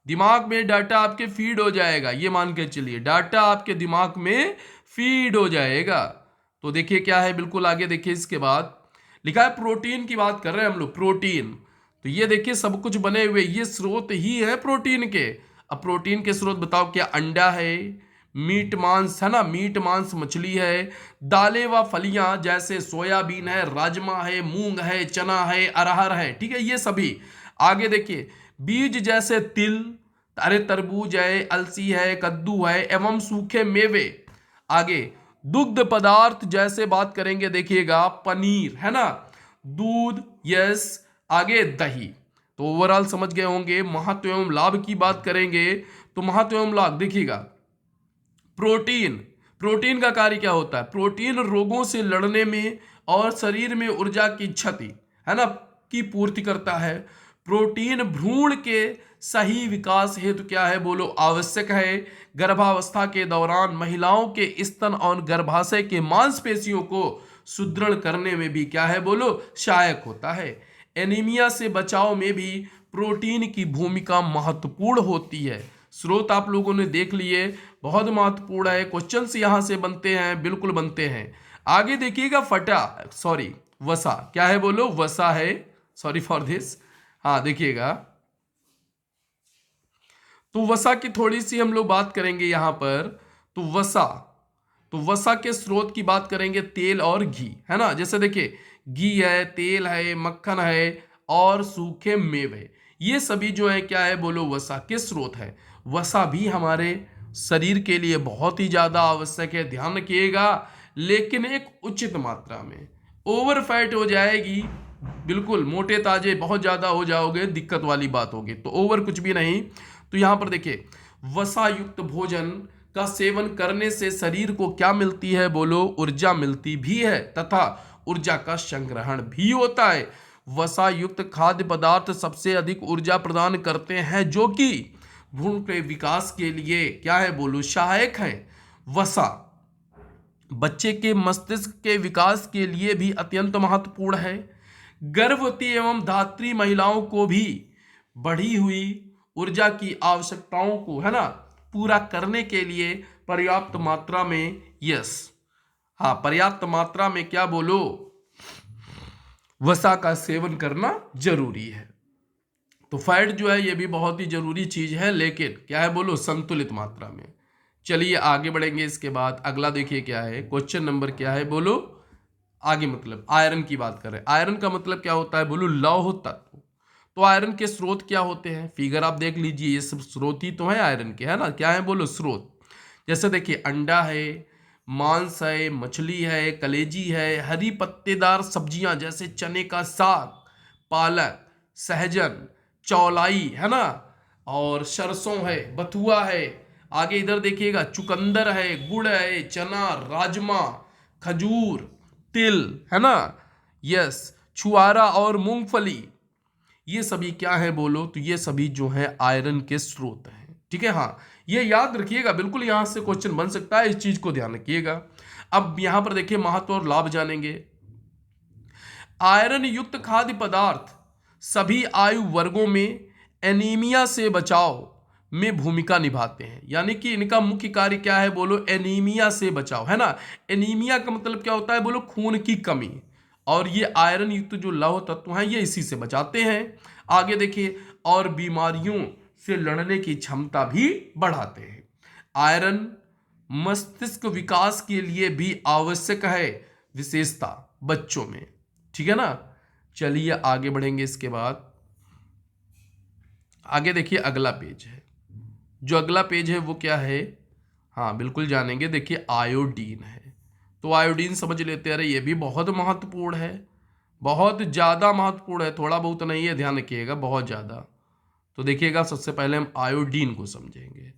दिमाग में डाटा आपके फीड हो जाएगा, ये मान के चलिए डाटा आपके दिमाग में फीड हो जाएगा। तो देखिए क्या है, बिल्कुल आगे देखिए। इसके बाद लिखा है प्रोटीन की बात कर रहे हैं हम लोग, प्रोटीन। तो ये देखिए सब कुछ बने हुए ये स्रोत ही है प्रोटीन के। अब प्रोटीन के स्रोत बताओ, क्या अंडा है, मीट मांस है ना, मीट मांस मछली है, दालें व फलियां जैसे सोयाबीन है, राजमा है, मूंग है, चना है, अरहर है, ठीक है, ये सभी। आगे देखिए बीज जैसे तिल, अरे तरबूज है, अलसी है, कद्दू है एवं सूखे मेवे। आगे दुग्ध पदार्थ जैसे बात करेंगे, देखिएगा पनीर है ना, दूध, यस। आगे दही। तो ओवरऑल समझ गए होंगे। महत्व एवं लाभ की बात करेंगे तो महत्व एवं लाभ देखिएगा। प्रोटीन, प्रोटीन का कार्य क्या होता है? प्रोटीन रोगों से लड़ने में और शरीर में ऊर्जा की क्षति, है ना, की पूर्ति करता है। प्रोटीन भ्रूण के सही विकास हेतु क्या है बोलो? आवश्यक है। गर्भावस्था के दौरान महिलाओं के स्तन और गर्भाशय के मांसपेशियों को सुदृढ़ करने में भी क्या है बोलो? सहायक होता है। एनीमिया से बचाव में भी प्रोटीन की भूमिका महत्वपूर्ण होती है। स्रोत आप लोगों ने देख लिए, बहुत महत्वपूर्ण है। क्वेश्चंस यहां से बनते हैं, बिल्कुल बनते हैं। आगे देखिएगा वसा क्या है बोलो? वसा है, सॉरी फॉर दिस। हाँ देखिएगा, तो वसा की थोड़ी सी हम लोग बात करेंगे यहां पर। तो वसा के स्रोत की बात करेंगे, तेल और घी, है ना। जैसे देखिए, घी है, तेल है, मक्खन है और सूखे मेवे, ये सभी जो है क्या है बोलो? वसा के स्रोत है। वसा भी हमारे शरीर के लिए बहुत ही ज्यादा आवश्यक है, ध्यान रखिएगा, लेकिन एक उचित मात्रा में। ओवर फैट हो जाएगी, बिल्कुल मोटे ताजे बहुत ज्यादा हो जाओगे, दिक्कत वाली बात होगी। तो ओवर कुछ भी नहीं। तो यहां पर देखिए, वसा युक्त भोजन का सेवन करने से शरीर को क्या मिलती है बोलो? ऊर्जा मिलती भी है तथा ऊर्जा का संग्रहण भी होता है। वसा युक्त खाद्य पदार्थ सबसे अधिक ऊर्जा प्रदान करते हैं, जो कि भ्रूण के विकास के लिए क्या है बोलो? सहायक है। वसा बच्चे के मस्तिष्क के विकास के लिए भी अत्यंत महत्वपूर्ण है। गर्भवती एवं धात्री महिलाओं को भी बढ़ी हुई ऊर्जा की आवश्यकताओं को, है ना, पूरा करने के लिए पर्याप्त मात्रा में, यस, हाँ, पर्याप्त मात्रा में क्या बोलो? वसा का सेवन करना जरूरी है। तो फैट जो है ये भी बहुत ही जरूरी चीज है, लेकिन क्या है बोलो? संतुलित मात्रा में। चलिए आगे बढ़ेंगे। इसके बाद अगला देखिए क्या है, क्वेश्चन नंबर क्या है बोलो? आगे मतलब आयरन की बात कर रहे हैं। आयरन का मतलब क्या होता है बोलो? लौह तत्व। तो आयरन के स्रोत क्या होते हैं? फिगर आप देख लीजिए, ये सब स्रोत ही तो है आयरन के, है ना। क्या है बोलो? स्रोत। जैसे देखिए, अंडा है, मांस है, मछली है, कलेजी है, हरी पत्तेदार सब्जियां जैसे चने का साग, पालक, सहजन, चौलाई, है ना, और सरसों है, बथुआ है। आगे इधर देखिएगा, चुकंदर है, गुड़ है, चना, राजमा, खजूर, तिल, है ना, यस, छुआरा और मूंगफली, ये सभी क्या है बोलो? तो ये सभी जो है आयरन के स्रोत हैं। ठीक है, हाँ, ये याद रखिएगा, बिल्कुल यहां से क्वेश्चन बन सकता है, इस चीज को ध्यान रखिएगा। अब यहां पर देखिए, महत्व और लाभ जानेंगे। आयरन युक्त खाद्य पदार्थ सभी आयु वर्गों में एनीमिया से बचाव में भूमिका निभाते हैं। यानी कि इनका मुख्य कार्य क्या है बोलो? एनीमिया से बचाव, है ना। एनीमिया का मतलब क्या होता है बोलो? खून की कमी। और ये आयरन युक्त जो लौह तत्व हैं ये इसी से बचाते हैं। आगे देखिए, और बीमारियों से लड़ने की क्षमता भी बढ़ाते हैं। आयरन मस्तिष्क विकास के लिए भी आवश्यक है, विशेषता बच्चों में। ठीक है ना। चलिए आगे बढ़ेंगे। इसके बाद आगे देखिए, अगला पेज है। जो अगला पेज है वो क्या है? हाँ बिल्कुल जानेंगे। देखिए, आयोडीन है। तो आयोडीन समझ लेते हैं। अरे ये भी बहुत महत्वपूर्ण है, बहुत ज़्यादा महत्वपूर्ण है, थोड़ा बहुत नहीं है, ध्यान रखिएगा, बहुत ज़्यादा। तो देखिएगा, सबसे पहले हम आयोडीन को समझेंगे।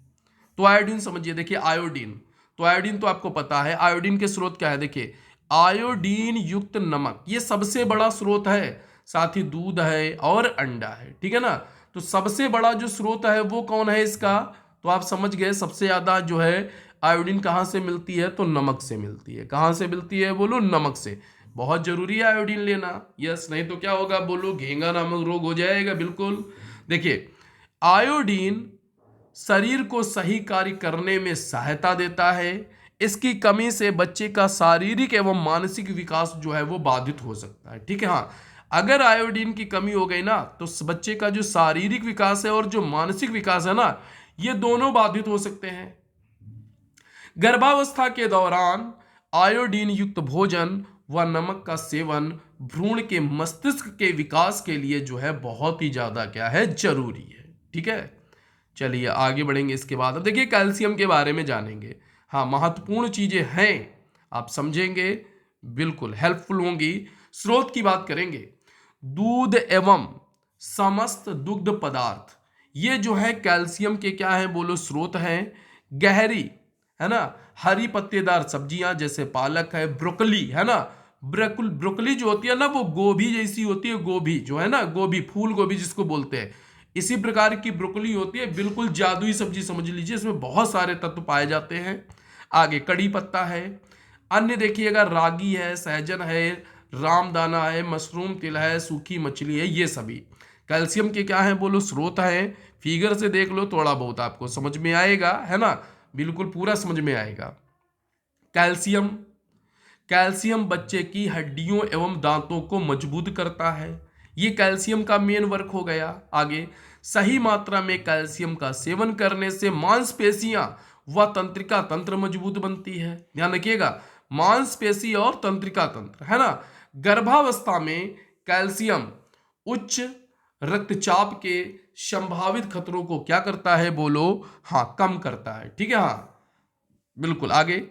तो आयोडीन समझिए। देखिए आयोडीन, तो आयोडीन तो आपको पता है। आयोडीन के स्रोत क्या है? देखिए, आयोडीन युक्त नमक ये सबसे बड़ा स्रोत है, साथ ही दूध है और अंडा है। ठीक है ना। तो सबसे बड़ा जो स्रोत है वो कौन है इसका? तो आप समझ गए, सबसे ज्यादा जो है आयोडीन कहाँ से मिलती है? तो नमक से मिलती है। कहाँ से मिलती है बोलो? नमक से। बहुत जरूरी है आयोडीन लेना, यस, नहीं तो क्या होगा बोलो? घेंगा नामक रोग हो जाएगा। बिल्कुल। देखिए, आयोडीन शरीर को सही कार्य करने में सहायता देता है। इसकी कमी से बच्चे का शारीरिक एवं मानसिक विकास जो है वो बाधित हो सकता है। ठीक है, हाँ, अगर आयोडीन की कमी हो गई ना तो बच्चे का जो शारीरिक विकास है और जो मानसिक विकास है ना, ये दोनों बाधित हो सकते हैं। गर्भावस्था के दौरान आयोडीन युक्त भोजन व नमक का सेवन भ्रूण के मस्तिष्क के विकास के लिए जो है बहुत ही ज्यादा क्या है? जरूरी है। ठीक है, चलिए आगे बढ़ेंगे। इसके बाद अब देखिए, कैल्शियम के बारे में जानेंगे। हाँ, महत्वपूर्ण चीजें हैं, आप समझेंगे, बिल्कुल हेल्पफुल होंगी। स्रोत की बात करेंगे, दूध एवं समस्त दुग्ध पदार्थ, ये जो है कैल्शियम के क्या है बोलो स्रोत हैं। गहरी, है ना, हरी पत्तेदार सब्जियां जैसे पालक है, ब्रोकली, है ना, ब्रोकली जो होती है ना वो गोभी जैसी होती है, गोभी जो है ना, गोभी, फूल गोभी जिसको बोलते हैं, इसी प्रकार की ब्रोकली होती है। बिल्कुल जादुई सब्जी समझ लीजिए, इसमें बहुत सारे तत्व पाए जाते हैं। आगे कड़ी पत्ता है। अन्य देखिएगा रागी है, सहजन है, रामदाना है, मशरूम तिल है, सूखी मछली है, ये सभी कैल्शियम के क्या है बोलो स्रोत है। फिगर से देख लो, थोड़ा बहुत आपको समझ में आएगा, है ना, बिल्कुल पूरा समझ में आएगा। कैल्शियम, कैल्शियम बच्चे की हड्डियों एवं दांतों को मजबूत करता है, ये कैल्शियम का मेन वर्क हो गया। आगे सही मात्रा में कैल्शियम का सेवन करने से मांसपेशियां व तंत्रिका तंत्र मजबूत बनती है। ध्यान रखिएगा, मांसपेशी और तंत्रिका तंत्र, है ना। गर्भावस्था में कैल्शियम उच्च रक्तचाप के संभावित खतरों को क्या करता है बोलो, हाँ कम करता है, ठीक है, हाँ बिल्कुल। आगे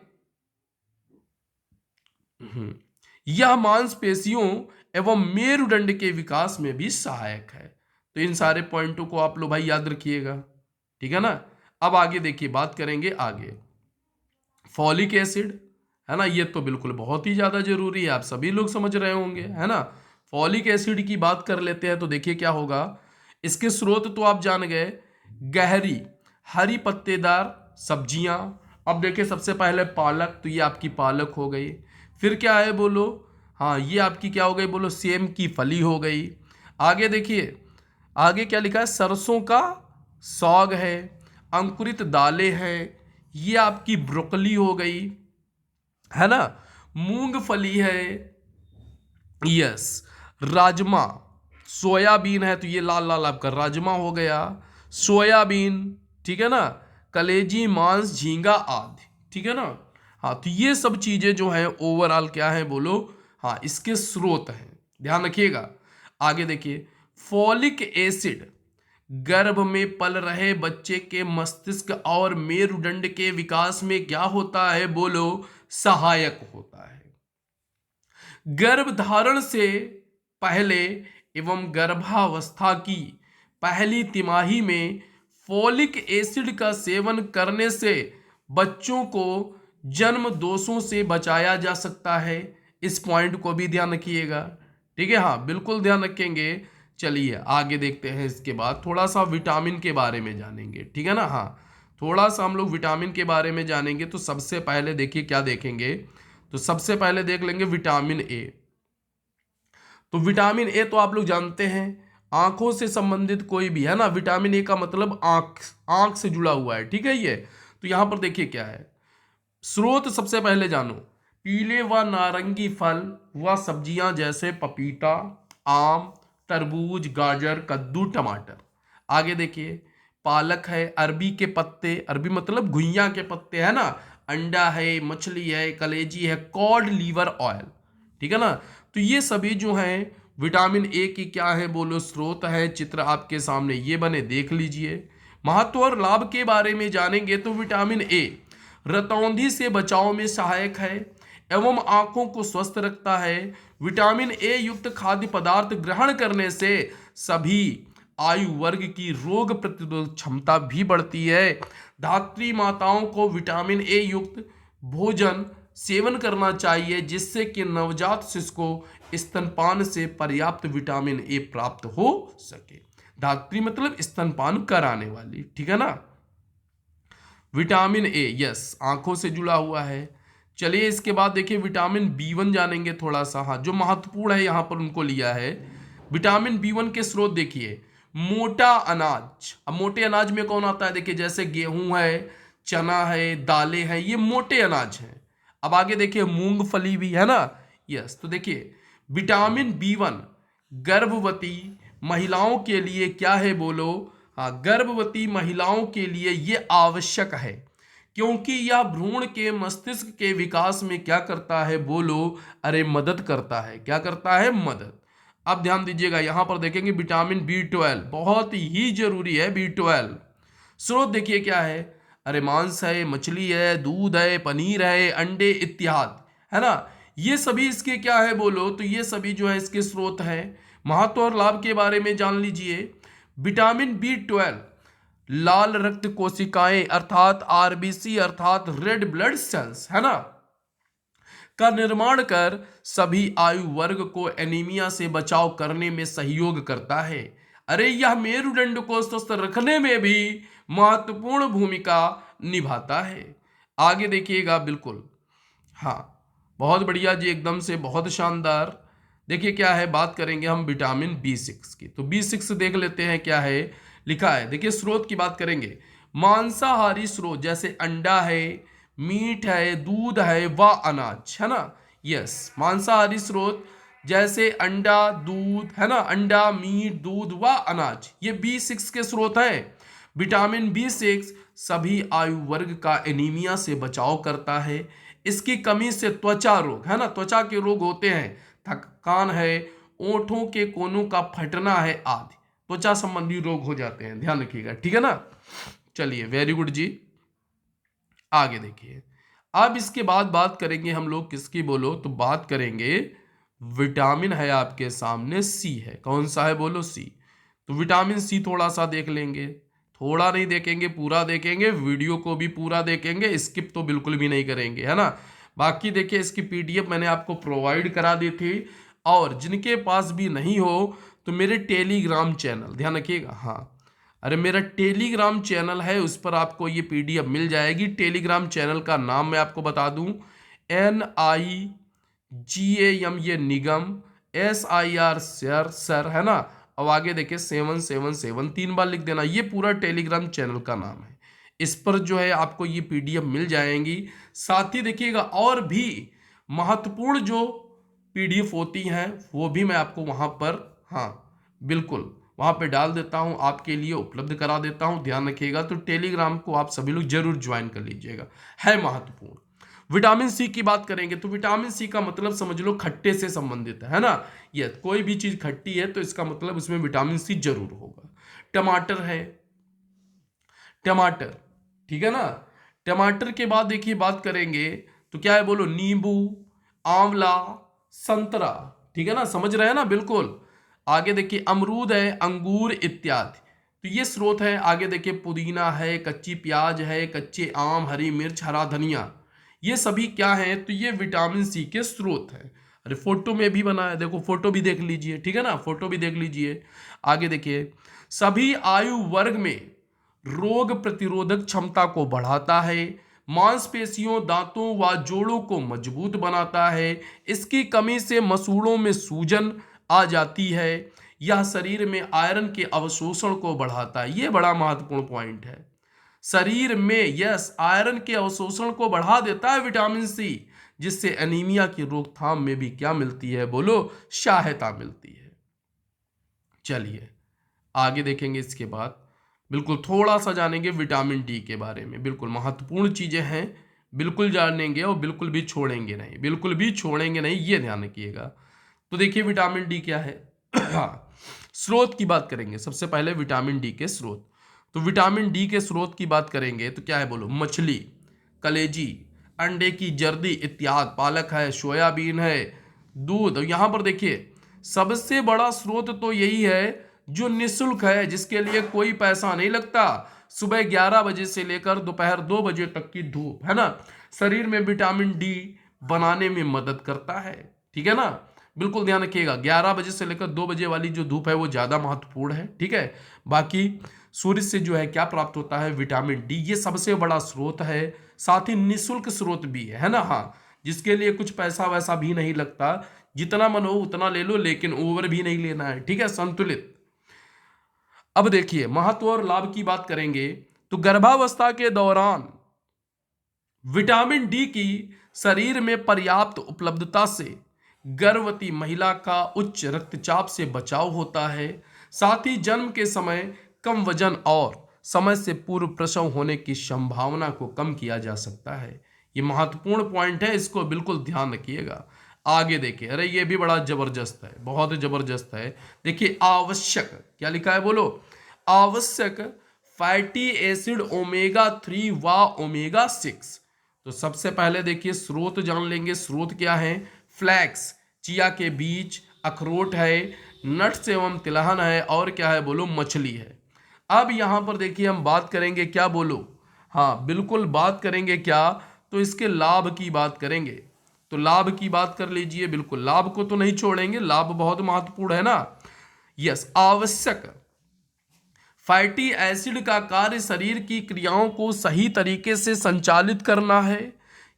यह मांसपेशियों एवं मेरुदंड के विकास में भी सहायक है। तो इन सारे पॉइंटों को आप लोग भाई याद रखिएगा, ठीक है ना। अब आगे देखिए, बात करेंगे आगे फॉलिक एसिड, है ना, ये तो बिल्कुल बहुत ही ज्यादा जरूरी है, आप सभी लोग समझ रहे होंगे, है ना। फॉलिक एसिड की बात कर लेते हैं तो देखिए क्या होगा। इसके स्रोत तो आप जान गए, गहरी हरी पत्तेदार सब्जियां। अब देखिए सबसे पहले पालक, तो ये आपकी पालक हो गई। फिर क्या है बोलो, हाँ ये आपकी क्या हो गई बोलो, सेम की फली हो गई। आगे देखिए, आगे क्या लिखा है, सरसों का साग है, अंकुरित दालें हैं, ये आपकी ब्रोकली हो गई, है ना, मूंगफली है, यस, राजमा, सोयाबीन है, तो ये लाल लाल आपका राजमा हो गया, सोयाबीन, ठीक है ना, कलेजी, मांस, झींगा आदि, ठीक है ना। हाँ, तो ये सब चीजें जो है ओवरऑल क्या है बोलो, हाँ इसके स्रोत हैं, ध्यान रखिएगा। आगे देखिए, फॉलिक एसिड गर्भ में पल रहे बच्चे के मस्तिष्क और मेरुदंड के विकास में क्या होता है बोलो, सहायक होता है। गर्भधारण से पहले एवं गर्भावस्था की पहली तिमाही में फॉलिक एसिड का सेवन करने से बच्चों को जन्म दोषों से बचाया जा सकता है। इस पॉइंट को भी ध्यान रखिएगा, ठीक है, हाँ बिल्कुल ध्यान रखेंगे। चलिए आगे देखते हैं, इसके बाद थोड़ा सा विटामिन के बारे में जानेंगे, ठीक है ना। हाँ, थोड़ा सा हम लोग विटामिन के बारे में जानेंगे। तो सबसे पहले देखिए क्या देखेंगे, तो सबसे पहले देख लेंगे विटामिन ए। तो विटामिन ए तो आप लोग जानते हैं, आंखों से संबंधित कोई भी, है ना, विटामिन ए का मतलब आंख, आंख से जुड़ा हुआ है, ठीक है ये। तो यहां पर देखिए क्या है, स्रोत सबसे पहले जानो, पीले व नारंगी फल व सब्जियां जैसे पपीता, आम, तरबूज, गाजर, कद्दू, टमाटर। आगे देखिए, पालक है, अरबी के पत्ते, अरबी मतलब घुइयां के पत्ते, है ना, अंडा है, मछली है, कलेजी है, कॉड लीवर ऑयल, ठीक है ना। तो ये सभी जो हैं विटामिन ए की क्या है बोलो स्रोत है। चित्र आपके सामने ये बने, देख लीजिए। महत्व और लाभ के बारे में जानेंगे तो विटामिन ए रतौंधी से बचाव में सहायक है एवं आंखों को स्वस्थ रखता है। विटामिन ए युक्त खाद्य पदार्थ ग्रहण करने से सभी आयु वर्ग की रोग प्रतिरोधक क्षमता भी बढ़ती है। धात्री माताओं को विटामिन ए युक्त भोजन सेवन करना चाहिए जिससे कि नवजात शिशु को स्तनपान से पर्याप्त विटामिन ए प्राप्त हो सके। धात्री मतलब स्तनपान कराने वाली, ठीक है ना। विटामिन ए, यस, आंखों से जुड़ा हुआ है। चलिए इसके बाद देखिए विटामिन बी1 जानेंगे थोड़ा सा, हाँ जो महत्वपूर्ण है यहां पर उनको लिया है। विटामिन बी1 के स्रोत देखिए, मोटा अनाज। अब मोटे अनाज में कौन आता है, देखिए जैसे गेहूं है, चना है, दालें हैं, ये मोटे अनाज हैं। अब आगे देखिए मूंगफली भी, है ना, यस। तो देखिए विटामिन बी1 गर्भवती महिलाओं के लिए क्या है बोलो, हाँ गर्भवती महिलाओं के लिए ये आवश्यक है क्योंकि यह भ्रूण के मस्तिष्क के विकास में क्या करता है बोलो, अरे मदद करता है। क्या करता है, मदद। अब ध्यान दीजिएगा, यहां पर देखेंगे विटामिन बी12 बहुत ही जरूरी है। बी12 स्रोत देखिए क्या है, अरे मांस है, मछली है, दूध है, पनीर है, अंडे इत्यादि, है ना। ये सभी इसके क्या है बोलो, तो ये सभी जो है इसके स्रोत है। महत्व और लाभ के बारे में जान लीजिए। विटामिन B12 लाल रक्त कोशिकाएं अर्थात आरबीसी अर्थात रेड ब्लड सेल्स है ना, का निर्माण कर सभी आयु वर्ग को एनीमिया से बचाव करने में सहयोग करता है। अरे यह मेरुदंड को स्वस्थ रखने में भी महत्वपूर्ण भूमिका निभाता है। आगे देखिएगा, बिल्कुल हाँ, बहुत बढ़िया जी, एकदम से बहुत शानदार। देखिए क्या है, बात करेंगे हम विटामिन B6 की, तो B6 देख लेते हैं क्या है लिखा है। देखिए स्रोत की बात करेंगे, मांसाहारी स्रोत जैसे अंडा है, मीट है, दूध है व अनाज है ना। यस, मांसाहारी स्रोत जैसे अंडा, दूध है ना, अंडा, मीट, दूध व अनाज, ये B6 के स्रोत हैं। विटामिन B6 सभी आयु वर्ग का एनीमिया से बचाव करता है। इसकी कमी से त्वचा रोग है ना, त्वचा के रोग होते हैं, थकान है, ओंठों के कोनों का फटना है आदि त्वचा संबंधी रोग हो जाते हैं, ध्यान रखिएगा, ठीक है ना। चलिए वेरी गुड जी, आगे देखिए। अब इसके बाद बात करेंगे हम लोग किसकी बोलो, तो बात करेंगे विटामिन है आपके सामने सी है। कौन सा है बोलो, सी। तो विटामिन सी थोड़ा सा देख लेंगे, थोड़ा नहीं देखेंगे, पूरा देखेंगे, वीडियो को भी पूरा देखेंगे, स्किप तो बिल्कुल भी नहीं करेंगे है ना। बाकी देखिए इसकी पीडीएफ मैंने आपको प्रोवाइड करा दी थी, और जिनके पास भी नहीं हो तो मेरे टेलीग्राम चैनल, ध्यान रखिएगा, हाँ, अरे मेरा टेलीग्राम चैनल है, उस पर आपको ये पीडीएफ मिल जाएगी। टेलीग्राम चैनल का नाम मैं आपको बता दूं, NIGAM, ये निगम, SIR सर, सर है ना। अब आगे देखिए 777 3 बार लिख देना, ये पूरा टेलीग्राम चैनल का नाम है। इस पर जो है आपको ये पीडीएफ मिल जाएंगी। साथ ही देखिएगा और भी महत्वपूर्ण जो पीडीएफ होती हैं वो भी मैं आपको वहां पर, हाँ बिल्कुल, वहां पे डाल देता हूं, आपके लिए उपलब्ध करा देता हूं, ध्यान रखिएगा। तो टेलीग्राम को आप सभी लोग जरूर ज्वाइन कर लीजिएगा, है महत्वपूर्ण। विटामिन सी की बात करेंगे तो विटामिन सी का मतलब समझ लो खट्टे से संबंधित है ना। ये कोई भी चीज खट्टी है तो इसका मतलब उसमें विटामिन सी जरूर होगा। टमाटर है, टमाटर, ठीक है ना। टमाटर के बाद देखिए बात करेंगे तो क्या है बोलो, नींबू, आंवला, संतरा, ठीक है ना, समझ रहे हैं ना, बिल्कुल। आगे देखिए अमरूद है, अंगूर इत्यादि, तो ये स्रोत है। आगे देखिए पुदीना है, कच्ची प्याज है, कच्चे आम, हरी मिर्च, हरा धनिया, ये सभी क्या है, तो ये विटामिन सी के स्रोत है। अरे फोटो में भी बना है, देखो फोटो भी देख लीजिए, ठीक है ना, फोटो भी देख लीजिए। आगे देखिए सभी आयु वर्ग में रोग प्रतिरोधक क्षमता को बढ़ाता है, मांसपेशियों, दांतों व जोड़ों को मजबूत बनाता है। इसकी कमी से मसूड़ों में सूजन आ जाती है। यह शरीर में आयरन के अवशोषण को बढ़ाता है, यह बड़ा महत्वपूर्ण पॉइंट है। शरीर में यस आयरन के अवशोषण को बढ़ा देता है विटामिन सी, जिससे एनीमिया की रोकथाम में भी क्या मिलती है बोलो, सहायता मिलती है। चलिए आगे देखेंगे इसके बाद, बिल्कुल थोड़ा सा जानेंगे विटामिन डी के बारे में, बिल्कुल महत्वपूर्ण चीजें हैं, बिल्कुल जानेंगे और बिल्कुल भी छोड़ेंगे नहीं, बिल्कुल भी छोड़ेंगे नहीं, ये ध्यान रखिएगा। तो देखिए विटामिन डी क्या है। हाँ, स्रोत की बात करेंगे सबसे पहले, विटामिन डी के स्रोत। तो विटामिन डी के स्रोत की बात करेंगे तो क्या है बोलो, मछली, कलेजी, अंडे की जर्दी इत्यादि, पालक है, सोयाबीन है, दूध। यहाँ पर देखिए सबसे बड़ा स्रोत तो यही है जो निःशुल्क है, जिसके लिए कोई पैसा नहीं लगता। सुबह 11 बजे से लेकर दोपहर 2 बजे तक की धूप है ना, शरीर में विटामिन डी बनाने में मदद करता है, ठीक है ना। बिल्कुल ध्यान रखिएगा, 11 बजे से लेकर 2 बजे वाली जो धूप है वो ज्यादा महत्वपूर्ण है, ठीक है। बाकी सूर्य से जो है क्या प्राप्त होता है, विटामिन डी, ये सबसे बड़ा स्रोत है। साथ ही निःशुल्क स्रोत भी है ना, हाँ, जिसके लिए कुछ पैसा वैसा भी नहीं लगता, जितना मन हो उतना ले लो, लेकिन ओवर भी नहीं लेना है, ठीक है, संतुलित। अब देखिए महत्व और लाभ की बात करेंगे तो गर्भावस्था के दौरान विटामिन डी की शरीर में पर्याप्त उपलब्धता से गर्भवती महिला का उच्च रक्तचाप से बचाव होता है। साथ ही जन्म के समय कम वजन और समय से पूर्व प्रसव होने की संभावना को कम किया जा सकता है। ये महत्वपूर्ण पॉइंट है, इसको बिल्कुल ध्यान रखिएगा। आगे देखिए, अरे ये भी बड़ा जबरदस्त है, बहुत जबरदस्त है। देखिए आवश्यक, क्या लिखा है बोलो, आवश्यक फैटी एसिड ओमेगा 3 व ओमेगा 6। तो सबसे पहले देखिए स्रोत जान लेंगे, स्रोत क्या है, फ्लैक्स चिया के बीज, अखरोट है, नट्स एवं तिलहन है, और क्या है बोलो, मछली है। अब यहां पर देखिए हम बात करेंगे क्या बोलो, हाँ बिल्कुल बात करेंगे क्या, तो इसके लाभ की बात करेंगे। तो लाभ की बात कर लीजिए, बिल्कुल लाभ को तो नहीं छोड़ेंगे, लाभ बहुत महत्वपूर्ण है ना। यस, आवश्यक फैटी एसिड का कार्य शरीर की क्रियाओं को सही तरीके से संचालित करना है।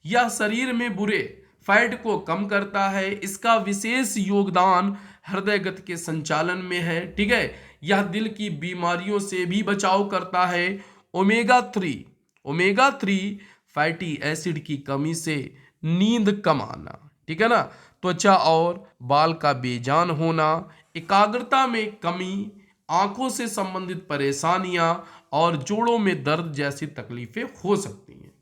यह शरीर में बुरे फैट को कम करता है। इसका विशेष योगदान हृदय गति के संचालन में है। ठीक है, यह दिल की बीमारियों से भी बचाव करता है। ओमेगा 3 फैटी एसिड की कमी से नींद कम आना, ठीक है ना, त्वचा और बाल का बेजान होना, एकाग्रता में कमी, आंखों से संबंधित परेशानियां और जोड़ों में दर्द जैसी तकलीफें हो सकती हैं।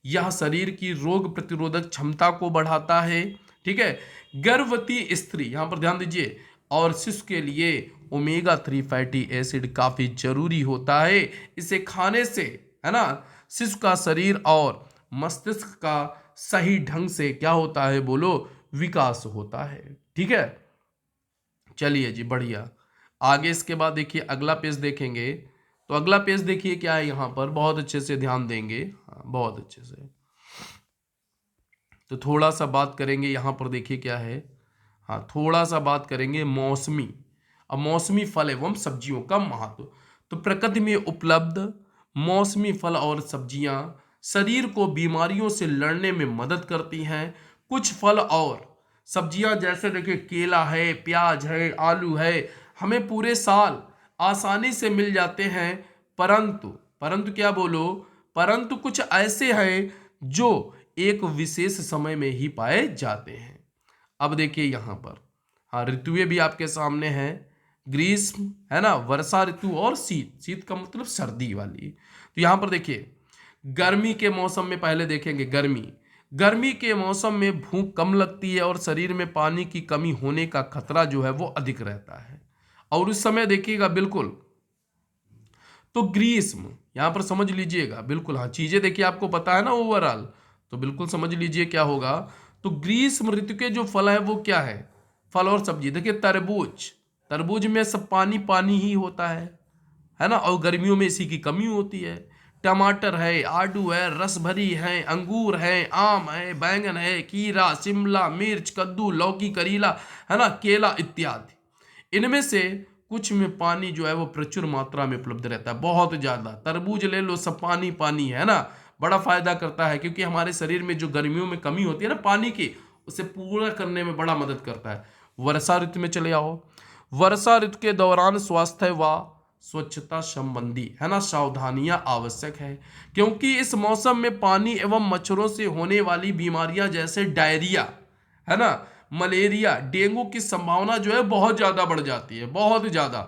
यह शरीर की रोग प्रतिरोधक क्षमता को बढ़ाता है। ठीक है, गर्भवती स्त्री, यहां पर ध्यान दीजिए, और शिशु के लिए ओमेगा 3 फैटी एसिड काफी जरूरी होता है। इसे खाने से, है ना, शिशु का शरीर और मस्तिष्क का सही ढंग से क्या होता है बोलो, विकास होता है। ठीक है, चलिए जी बढ़िया। आगे इसके बाद देखिए अगला पेज देखेंगे। तो अगला पेज देखिए क्या है, यहाँ पर बहुत अच्छे से ध्यान देंगे, हाँ बहुत अच्छे से। तो थोड़ा सा बात करेंगे यहाँ पर, देखिए क्या है, हाँ थोड़ा सा बात करेंगे मौसमी, अब मौसमी फल एवं सब्जियों का महत्व। तो प्रकृति में उपलब्ध मौसमी फल और सब्जियां शरीर को बीमारियों से लड़ने में मदद करती हैं। कुछ फल और सब्जियां जैसे देखिए केला है, प्याज है, आलू है, हमें पूरे साल आसानी से मिल जाते हैं, परंतु परंतु क्या बोलो, परंतु कुछ ऐसे हैं जो एक विशेष समय में ही पाए जाते हैं। अब देखिए यहां पर, हाँ ऋतुएं भी आपके सामने हैं, ग्रीष्म, है ना, वर्षा ऋतु और शीत। शीत का मतलब सर्दी वाली। तो यहां पर देखिए गर्मी के मौसम में पहले देखेंगे, गर्मी के मौसम में भूख कम लगती है और शरीर में पानी की कमी होने का खतरा जो है वो अधिक रहता है। और उस समय देखिएगा बिल्कुल, तो ग्रीष्म यहां पर समझ लीजिएगा, बिल्कुल हाँ चीजें देखिए आपको पता है ना ओवरऑल, तो बिल्कुल समझ लीजिए क्या होगा। तो ग्रीष्म ऋतु के जो फल है वो क्या है, फल और सब्जी, देखिए तरबूज, तरबूज में सब पानी पानी ही होता है ना, और गर्मियों में इसी की कमी होती है। टमाटर है, आड़ू है, रस भरी है, अंगूर है, आम है, बैंगन है, खीरा, शिमला मिर्च, कद्दू, लौकी, करीला, है ना, केला इत्यादि। इनमें से कुछ में पानी जो है वो प्रचुर मात्रा में उपलब्ध रहता है, बहुत ज्यादा। तरबूज ले लो, सब पानी पानी है ना, बड़ा फायदा करता है, क्योंकि हमारे शरीर में जो गर्मियों में कमी होती है ना पानी की, उसे पूरा करने में बड़ा मदद करता है। वर्षा ऋतु में चले आओ। वर्षा ऋतु के दौरान स्वास्थ्य व स्वच्छता संबंधी, है ना, सावधानियां आवश्यक है, क्योंकि इस मौसम में पानी एवं मच्छरों से होने वाली बीमारियां जैसे डायरिया, है ना, मलेरिया, डेंगू की संभावना जो है बहुत ज्यादा बढ़ जाती है, बहुत ज्यादा।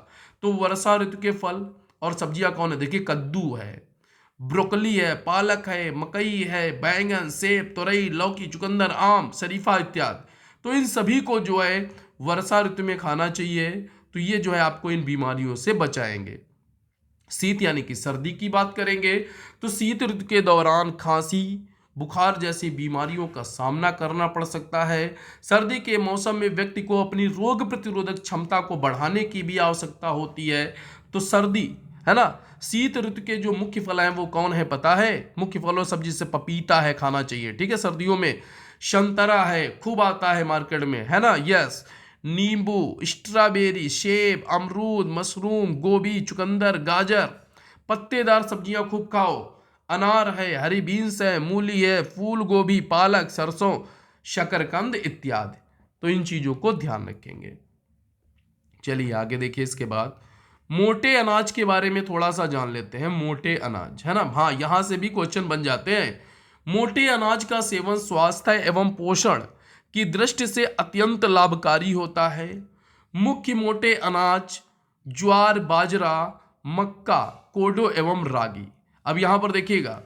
तो वर्षा ऋतु के फल और सब्जियां कौन है, देखिए कद्दू है, ब्रोकली है, पालक है, मकई है, बैंगन, सेब, तुरई, लौकी, चुकंदर, आम, शरीफा इत्यादि। तो इन सभी को जो है वर्षा ऋतु में खाना चाहिए, तो ये जो है आपको इन बीमारियों से बचाएंगे। शीत यानी कि सर्दी की बात करेंगे, तो शीत ऋतु के दौरान खांसी, बुखार जैसी बीमारियों का सामना करना पड़ सकता है। सर्दी के मौसम में व्यक्ति को अपनी रोग प्रतिरोधक क्षमता को बढ़ाने की भी आवश्यकता होती है। तो सर्दी, है ना, शीत ऋतु के जो मुख्य फल हैं वो कौन है पता है, मुख्य फल और सब्जी से पपीता है, खाना चाहिए। ठीक है, सर्दियों में संतरा है, खूब आता है मार्केट में, है ना, यस, नींबू, स्ट्रॉबेरी, सेब, अमरूद, मशरूम, गोभी, चुकंदर, गाजर, पत्तेदार सब्जियां खूब खाओ, अनार है, हरी बीन्स है, मूली है, फूल गोभी, पालक, सरसों, शकरकंद इत्यादि। तो इन चीजों को ध्यान रखेंगे। चलिए आगे देखिए, इसके बाद मोटे अनाज के बारे में थोड़ा सा जान लेते हैं। मोटे अनाज, है ना, हाँ यहां से भी क्वेश्चन बन जाते हैं। मोटे अनाज का सेवन स्वास्थ्य एवं पोषण की दृष्टि से अत्यंत लाभकारी होता है। मुख्य मोटे अनाज ज्वार, बाजरा, मक्का, कोडो एवं रागी। अब यहां पर देखिएगा,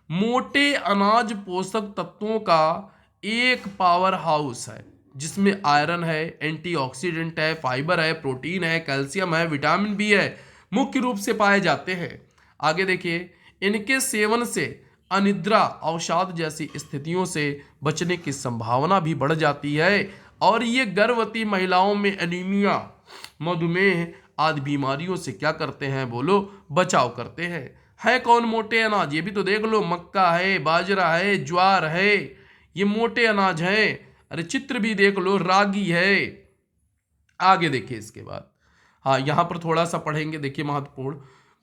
मोटे अनाज पोषक तत्वों का एक पावर हाउस है, जिसमें आयरन है, एंटीऑक्सीडेंट है, फाइबर है, प्रोटीन है, कैल्शियम है, विटामिन बी है, मुख्य रूप से पाए जाते हैं। आगे देखिए, इनके सेवन से अनिद्रा, अवसाद जैसी स्थितियों से बचने की संभावना भी बढ़ जाती है। और ये गर्भवती महिलाओं में एनीमिया, मधुमेह आदि बीमारियों से क्या करते हैं बोलो, बचाव करते हैं। है कौन मोटे अनाज, ये भी तो देख लो, मक्का है, बाजरा है, ज्वार है, ये मोटे अनाज है। अरे चित्र भी देख लो, रागी है। आगे देखिए इसके बाद, हाँ यहां पर थोड़ा सा पढ़ेंगे, देखिए महत्वपूर्ण।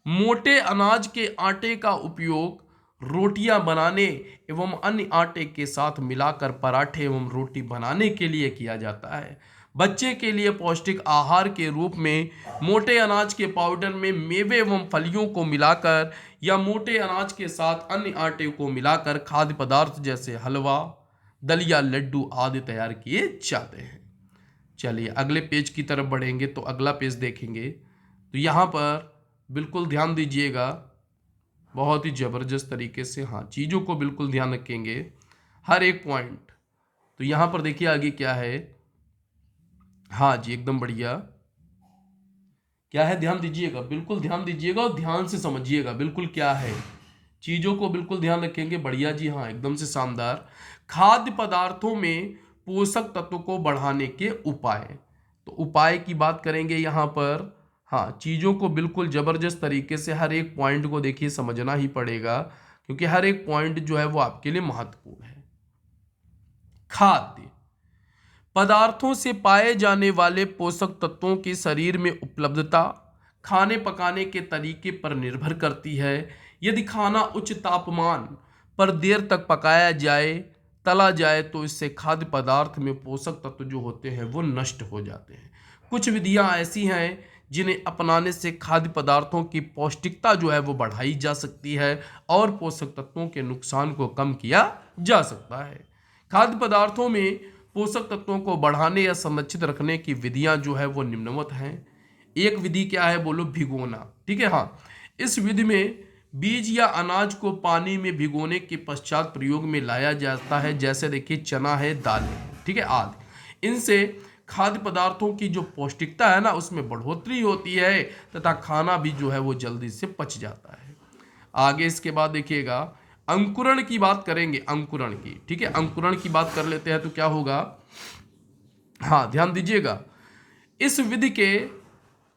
मोटे अनाज के आटे का उपयोग रोटियां बनाने एवं अन्य आटे के साथ मिलाकर पराठे एवं रोटी बनाने के लिए किया जाता है। बच्चे के लिए पौष्टिक आहार के रूप में मोटे अनाज के पाउडर में मेवे एवं फलियों को मिलाकर या मोटे अनाज के साथ अन्य आटे को मिलाकर खाद्य पदार्थ जैसे हलवा, दलिया, लड्डू आदि तैयार किए जाते हैं। चलिए अगले पेज की तरफ बढ़ेंगे तो अगला पेज देखेंगे तो यहाँ पर बिल्कुल ध्यान दीजिएगा, बहुत ही ज़बरदस्त तरीके से, हाँ चीज़ों को बिल्कुल ध्यान रखेंगे, हर एक पॉइंट। तो यहाँ पर देखिए आगे क्या है, हाँ जी एकदम बढ़िया, क्या है ध्यान दीजिएगा, बिल्कुल ध्यान दीजिएगा और ध्यान से समझिएगा बिल्कुल क्या है, चीज़ों को बिल्कुल ध्यान रखेंगे। बढ़िया जी, हाँ एकदम से शानदार। खाद्य पदार्थों में पोषक तत्व को बढ़ाने के उपाय, तो उपाय की बात करेंगे यहाँ पर। हाँ चीज़ों को बिल्कुल ज़बरदस्त तरीके से हर एक पॉइंट को देखिए समझना ही पड़ेगा, क्योंकि हर एक पॉइंट जो है वो आपके लिए महत्वपूर्ण है। खाद्य पदार्थों से पाए जाने वाले पोषक तत्वों की शरीर में उपलब्धता खाने पकाने के तरीके पर निर्भर करती है। यदि खाना उच्च तापमान पर देर तक पकाया जाए, तला जाए, तो इससे खाद्य पदार्थ में पोषक तत्व जो होते हैं वो नष्ट हो जाते हैं। कुछ विधियां ऐसी हैं जिन्हें अपनाने से खाद्य पदार्थों की पौष्टिकता जो है वो बढ़ाई जा सकती है और पोषक तत्वों के नुकसान को कम किया जा सकता है। खाद्य पदार्थों में पोषक तत्वों को बढ़ाने या संरक्षित रखने की विधियां जो है वो निम्नवत हैं। एक विधि क्या है बोलो, भिगोना, ठीक है। हाँ इस विधि में बीज या अनाज को पानी में भिगोने के पश्चात प्रयोग में लाया जाता है, जैसे देखिए चना है, दालें हैं, ठीक है आदि। इनसे खाद्य पदार्थों की जो पौष्टिकता है ना उसमें बढ़ोतरी होती है तथा खाना भी जो है वो जल्दी से पच जाता है। आगे इसके बाद देखिएगा अंकुरण की बात करेंगे, अंकुरण की, ठीक है अंकुरण की बात कर लेते हैं तो क्या होगा, हाँ ध्यान दीजिएगा। इस विधि के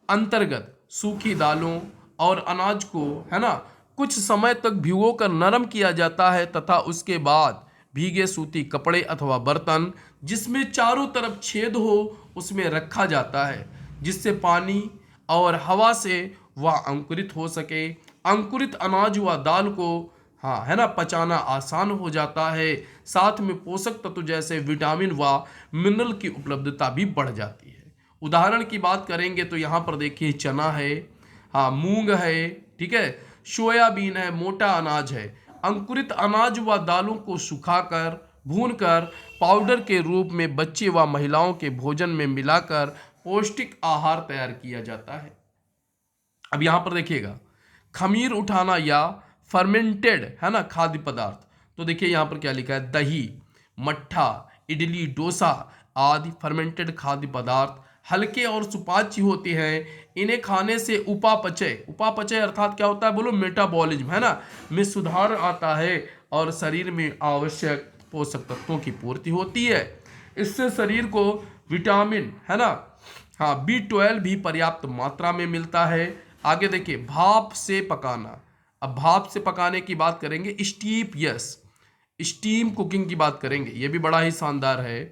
अंतर्गत सूखी दालों और अनाज को है ना कुछ समय तक भिगोकर नरम किया जाता है तथा उसके बाद भीगे सूती कपड़े अथवा बर्तन जिसमें चारों तरफ छेद हो उसमें रखा जाता है, जिससे पानी और हवा से वह अंकुरित हो सके। अंकुरित अनाज व दाल को हाँ है ना पचाना आसान हो जाता है, साथ में पोषक तत्व जैसे विटामिन व मिनरल की उपलब्धता भी बढ़ जाती है। उदाहरण की बात करेंगे तो यहाँ पर देखिए चना है, हाँ मूंग है, ठीक है, सोयाबीन है, मोटा अनाज है। अंकुरित अनाज व दालों को सुखाकर भूनकर पाउडर के रूप में बच्चे व महिलाओं के भोजन में मिलाकर पौष्टिक आहार तैयार किया जाता है। अब यहां पर देखिएगा खमीर उठाना या फर्मेंटेड है ना खाद्य पदार्थ, तो देखिए यहां पर क्या लिखा है, दही, मट्ठा, इडली, डोसा आदि फर्मेंटेड खाद्य पदार्थ हल्के और सुपाच्य होते हैं। इन्हें खाने से उपापचय, उपापचय अर्थात क्या होता है बोलो, मेटाबॉलिज्म है ना में सुधार आता है और शरीर में आवश्यक पोषक तत्वों की पूर्ति होती है। इससे शरीर को विटामिन है ना हाँ B12 भी पर्याप्त मात्रा में मिलता है। आगे देखिए भाप से पकाना, अब भाप से पकाने की बात करेंगे, स्टीप, यस स्टीम कुकिंग की बात करेंगे, ये भी बड़ा ही शानदार है।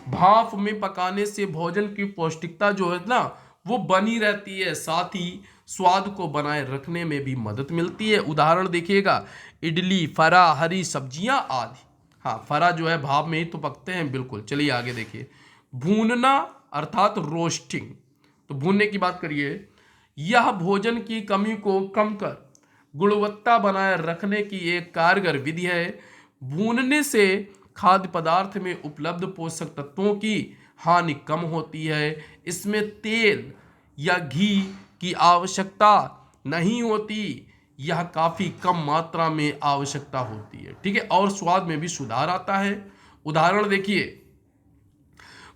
भाप में पकाने से भोजन की पौष्टिकता जो है ना वो बनी रहती है, साथ ही स्वाद को बनाए रखने में भी मदद मिलती है। उदाहरण देखिएगा इडली, फरा, हरी सब्जियां आदि। हाँ फरा जो है भाप में ही तो पकते हैं, बिल्कुल। चलिए आगे देखिए भूनना अर्थात रोस्टिंग, तो भूनने की बात करिए, यह भोजन की कमी को कम कर गुणवत्ता बनाए रखने की एक कारगर विधि है। भूनने से खाद्य पदार्थ में उपलब्ध पोषक तत्वों की हानि कम होती है। इसमें तेल या घी की आवश्यकता नहीं होती, यह काफ़ी कम मात्रा में आवश्यकता होती है, ठीक है, और स्वाद में भी सुधार आता है। उदाहरण देखिए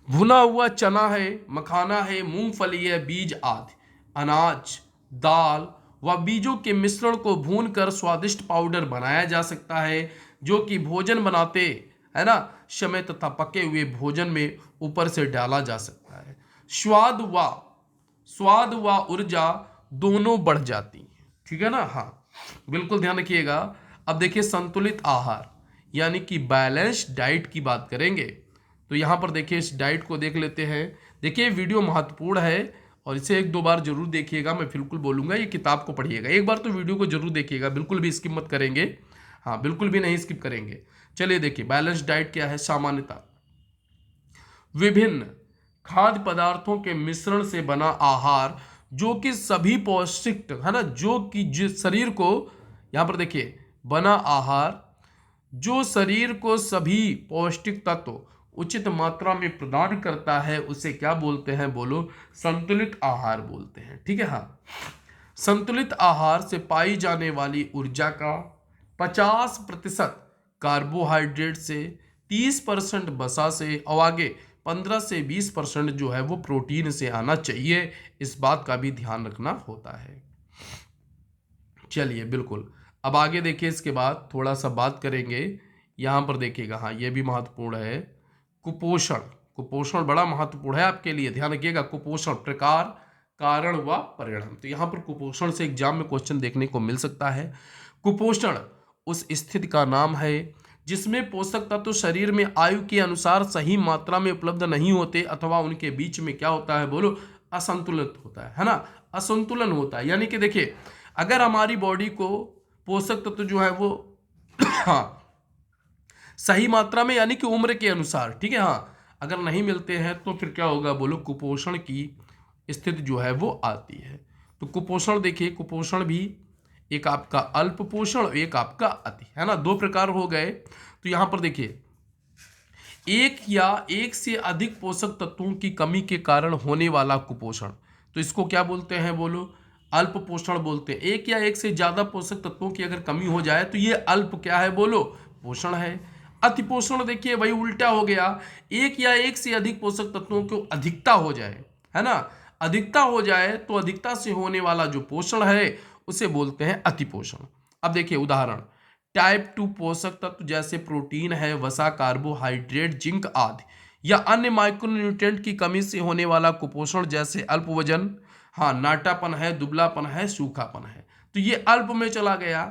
भुना हुआ चना है, मखाना है, मूंगफली है, बीज आदि अनाज, दाल व बीजों के मिश्रण को भूनकर स्वादिष्ट पाउडर बनाया जा सकता है, जो कि भोजन बनाते है ना समय तथा पके हुए भोजन में ऊपर से डाला जा सकता है। स्वाद व स्वाद व ऊर्जा दोनों बढ़ जाती हैं, ठीक है ना। हाँ, बिल्कुल ध्यान रखिएगा। अब देखिए संतुलित आहार यानी कि बैलेंस्ड डाइट की बात करेंगे, तो यहाँ पर देखिए इस डाइट को देख लेते हैं। देखिए वीडियो महत्वपूर्ण है और इसे एक दो बार जरूर देखिएगा। मैं बिल्कुल बोलूँगा ये किताब को पढ़िएगा, एक बार तो वीडियो को जरूर देखिएगा, बिल्कुल भी स्किप मत करेंगे। हाँ, बिल्कुल भी नहीं स्किप करेंगे। चलिए देखिए बैलेंस्ड डाइट क्या है। सामान्यतः विभिन्न खाद्य पदार्थों के मिश्रण से बना आहार जो कि सभी पौष्टिक है ना, जो कि जिस शरीर को, यहाँ पर देखिए बना आहार जो शरीर को सभी पौष्टिक तत्व उचित मात्रा में प्रदान करता है, उसे क्या बोलते हैं बोलो? संतुलित आहार बोलते हैं, ठीक है। हाँ, संतुलित आहार से पाई जाने वाली ऊर्जा का 50% कार्बोहाइड्रेट से, 30% वसा से और आगे 15 से 20% जो है वो प्रोटीन से आना चाहिए। इस बात का भी ध्यान रखना होता है। चलिए बिल्कुल, अब आगे देखिए, इसके बाद थोड़ा सा बात करेंगे। यहाँ पर देखिएगा, हाँ ये भी महत्वपूर्ण है। कुपोषण, कुपोषण बड़ा महत्वपूर्ण है आपके लिए, ध्यान रखिएगा। कुपोषण प्रकार, कारण व परिणाम। तो यहाँ पर कुपोषण से एग्जाम में क्वेश्चन देखने को मिल सकता है। कुपोषण उस स्थिति का नाम है जिसमें पोषक तत्व शरीर में आयु के अनुसार सही मात्रा में उपलब्ध नहीं होते अथवा उनके बीच में क्या होता है बोलो? असंतुलित होता है ना, असंतुलन होता है। यानी कि देखिए अगर हमारी बॉडी को पोषक तत्व जो है वो हाँ सही मात्रा में यानी कि उम्र के अनुसार, ठीक है, हाँ अगर नहीं मिलते हैं तो फिर क्या होगा बोलो? कुपोषण की स्थिति जो है वो आती है। तो कुपोषण देखिए, कुपोषण भी एक आपका अल्प पोषण, एक आपका अति, है ना, दो प्रकार हो गए। तो यहां पर देखिए एक या एक से अधिक पोषक तत्वों की कमी के कारण होने वाला कुपोषण, तो इसको क्या बोलते हैं बोलो? अल्प पोषण बोलते हैं। एक या एक से ज्यादा पोषक तत्वों की अगर कमी हो जाए तो ये अल्प क्या है बोलो? पोषण है। अति पोषण देखिए वही उल्टा हो गया, एक या एक से अधिक पोषक तत्वों को अधिकता हो जाए, है ना, अधिकता हो जाए तो अधिकता से होने वाला जो पोषण है उसे बोलते हैं अति पोषण। अब देखिए उदाहरण, टाइप 2 पोषक तत्व जैसे प्रोटीन है, वसा, कार्बोहाइड्रेट, जिंक आदि या अन्य माइक्रोन्यूट्रिएंट की कमी से होने वाला कुपोषण जैसे अल्प वजन, हाँ नाटापन है, दुबलापन है, सूखापन है, तो ये अल्प में चला गया।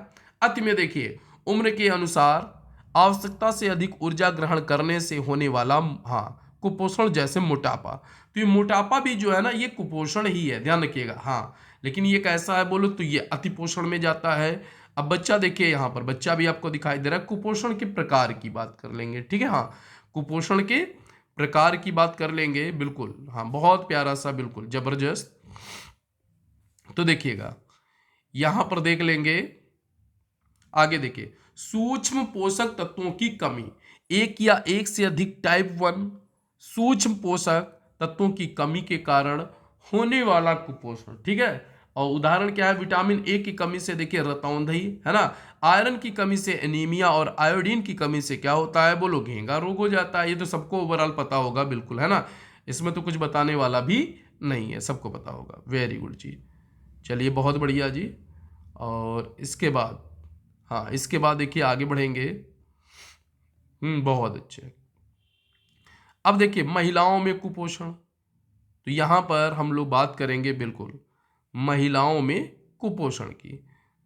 अति में देखिए उम्र के अनुसार आवश्यकता से अधिक ऊर्जा ग्रहण करने से होने वाला हाँ कुपोषण जैसे मोटापा, तो ये मोटापा भी जो है ना ये कुपोषण ही है, ध्यान रखिएगा। हाँ, लेकिन ये कैसा है बोलो? तो ये अति पोषण में जाता है। अब बच्चा देखिए, यहाँ पर बच्चा भी आपको दिखाई दे रहा है। कुपोषण के प्रकार की बात कर लेंगे, ठीक है। हाँ, कुपोषण के प्रकार की बात कर लेंगे, बिल्कुल। हाँ, बहुत प्यारा सा, बिल्कुल जबरदस्त। तो देखिएगा यहां पर देख लेंगे, आगे देखिए सूक्ष्म पोषक तत्वों की कमी, एक या एक से अधिक टाइप 1 सूक्ष्म पोषक तत्वों की कमी के कारण होने वाला कुपोषण, ठीक है। और उदाहरण क्या है? विटामिन ए की कमी से देखिए रतौंधी, है ना, आयरन की कमी से एनीमिया और आयोडीन की कमी से क्या होता है बोलो? घेंगा रोग हो जाता है। ये तो सबको ओवरऑल पता होगा, बिल्कुल, है ना, इसमें तो कुछ बताने वाला भी नहीं है, सबको पता होगा। वेरी गुड जी, चलिए बहुत बढ़िया जी। और इसके बाद, हाँ इसके बाद देखिए आगे बढ़ेंगे। बहुत अच्छे। अब देखिए महिलाओं में कुपोषण, तो यहां पर हम लोग बात करेंगे बिल्कुल महिलाओं में कुपोषण की।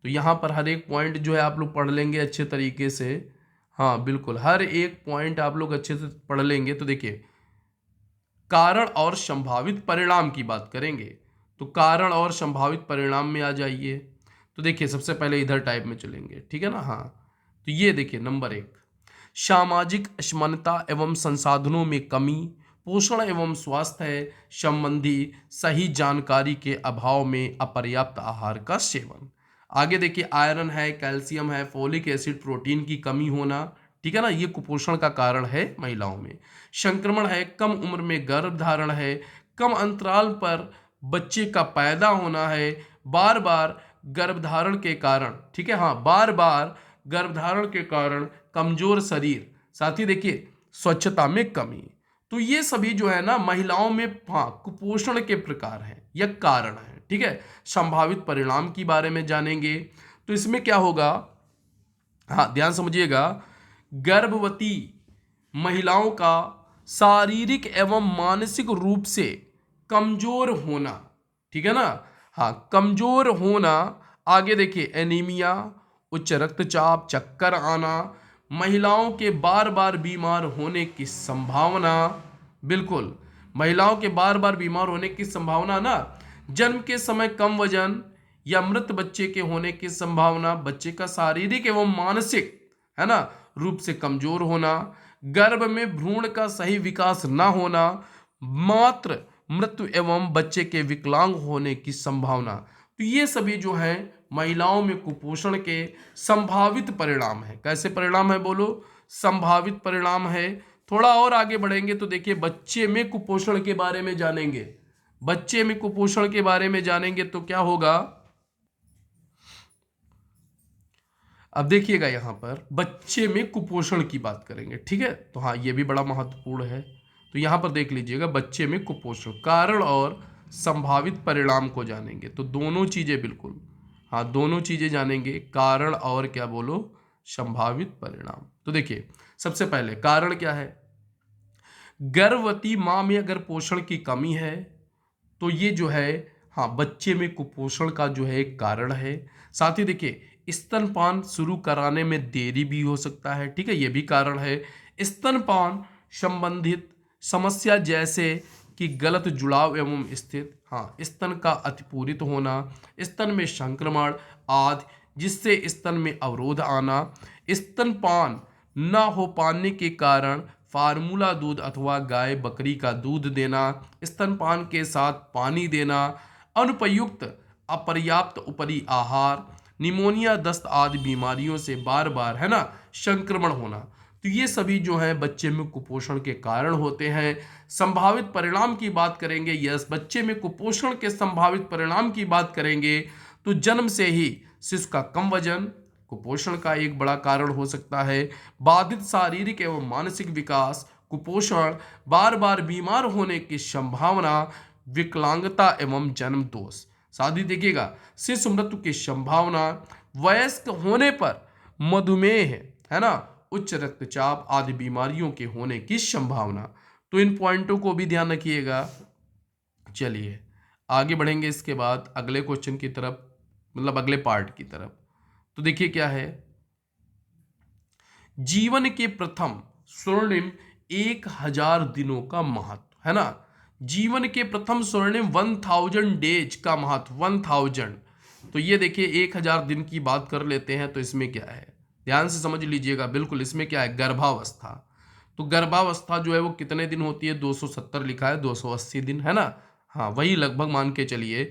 तो यहां पर हर एक पॉइंट जो है आप लोग पढ़ लेंगे अच्छे तरीके से। हाँ बिल्कुल, हर एक पॉइंट आप लोग अच्छे से पढ़ लेंगे। तो देखिए कारण और संभावित परिणाम की बात करेंगे, तो कारण और संभावित परिणाम में आ जाइए। तो देखिए सबसे पहले इधर टाइप में चलेंगे, ठीक है ना। हाँ, तो ये देखिए नंबर 1, सामाजिक असमानता एवं संसाधनों में कमी, पोषण एवं स्वास्थ्य संबंधी सही जानकारी के अभाव में अपर्याप्त आहार का सेवन। आगे देखिए आयरन है, कैल्शियम है, फोलिक एसिड, प्रोटीन की कमी होना, ठीक है ना, ये कुपोषण का कारण है महिलाओं में। संक्रमण है, कम उम्र में गर्भधारण है, कम अंतराल पर बच्चे का पैदा होना है, बार बार गर्भधारण के कारण, ठीक है, हाँ बार बार गर्भधारण के कारण कमजोर शरीर, साथ ही देखिए स्वच्छता में कमी। तो ये सभी जो है ना महिलाओं में हाँ कुपोषण के प्रकार हैं या कारण है, ठीक ठीक है, संभावित परिणाम के बारे में जानेंगे। तो इसमें क्या होगा, हाँ ध्यान समझिएगा, गर्भवती महिलाओं का शारीरिक एवं मानसिक रूप से कमजोर होना, ठीक है ना, हाँ कमजोर होना। आगे देखिए, एनीमिया, उच्च रक्तचाप, चक्कर आना, महिलाओं के बार बार बीमार होने की संभावना, बिल्कुल महिलाओं के बार बार बीमार होने की संभावना ना, जन्म के समय कम वजन या मृत बच्चे के होने की संभावना, बच्चे का शारीरिक एवं मानसिक, है ना, रूप से कमजोर होना, गर्भ में भ्रूण का सही विकास ना होना, मात्र मृत्यु एवं बच्चे के विकलांग होने की संभावना। तो ये सभी जो है महिलाओं में कुपोषण के संभावित परिणाम है। कैसे परिणाम है बोलो, संभावित परिणाम है। थोड़ा और आगे बढ़ेंगे तो देखिए, बच्चे में कुपोषण के बारे में जानेंगे। बच्चे में कुपोषण के बारे में जानेंगे तो क्या होगा, अब देखिएगा यहां पर बच्चे में कुपोषण की बात करेंगे, ठीक है। तो हाँ ये भी बड़ा महत्वपूर्ण है। तो यहां पर देख लीजिएगा, बच्चे में कुपोषण, कारण और संभावित परिणाम को जानेंगे। तो दोनों चीजें, बिल्कुल हाँ दोनों चीजें जानेंगे, कारण और क्या बोलो, संभावित परिणाम। तो देखिए, सबसे पहले कारण क्या है, गर्भवती मां में अगर पोषण की कमी है तो ये जो है, हाँ बच्चे में कुपोषण का जो है एक कारण है। साथ ही देखिए, स्तनपान शुरू कराने में देरी भी हो सकता है, ठीक है, ये भी कारण है। स्तनपान संबंधित समस्या जैसे कि गलत जुड़ाव एवं स्थित, हाँ स्तन का अतिपूरित होना, स्तन में संक्रमण आदि, जिससे स्तन में अवरोध आना, स्तनपान न हो पाने के कारण फार्मूला दूध अथवा गाय बकरी का दूध देना, स्तनपान के साथ पानी देना, अनुपयुक्त अपर्याप्त ऊपरी आहार, निमोनिया, दस्त आदि बीमारियों से बार बार, है ना, संक्रमण होना। तो ये सभी जो है बच्चे में कुपोषण के कारण होते हैं। संभावित परिणाम की बात करेंगे, यस बच्चे में कुपोषण के संभावित परिणाम की बात करेंगे तो जन्म से ही शिशु का कम वजन कुपोषण का एक बड़ा कारण हो सकता है। बाधित शारीरिक एवं मानसिक विकास, कुपोषण, बार बार बीमार होने की संभावना, विकलांगता एवं जन्म दोष। साथ ही देखिएगा, शिशु मृत्यु की संभावना, वयस्क होने पर मधुमेह, है ना, उच्च रक्तचाप आदि बीमारियों के होने की संभावना। तो इन पॉइंटों को भी ध्यान रखिएगा। चलिए आगे बढ़ेंगे इसके बाद अगले क्वेश्चन की तरफ, मतलब अगले पार्ट की तरफ। तो देखिए क्या है, जीवन के प्रथम स्वर्णिम 1000 दिनों का महत्व, है ना, जीवन के प्रथम स्वर्णिम 1000 डेज का महत्व, 1000। तो ये देखिए 1000 दिन की बात कर लेते हैं। तो इसमें क्या है, ध्यान से समझ लीजिएगा, बिल्कुल इसमें क्या है, गर्भावस्था। तो गर्भावस्था जो है वो कितने दिन होती है, 270 लिखा है, 280 दिन, है ना, हाँ वही लगभग मान के चलिए।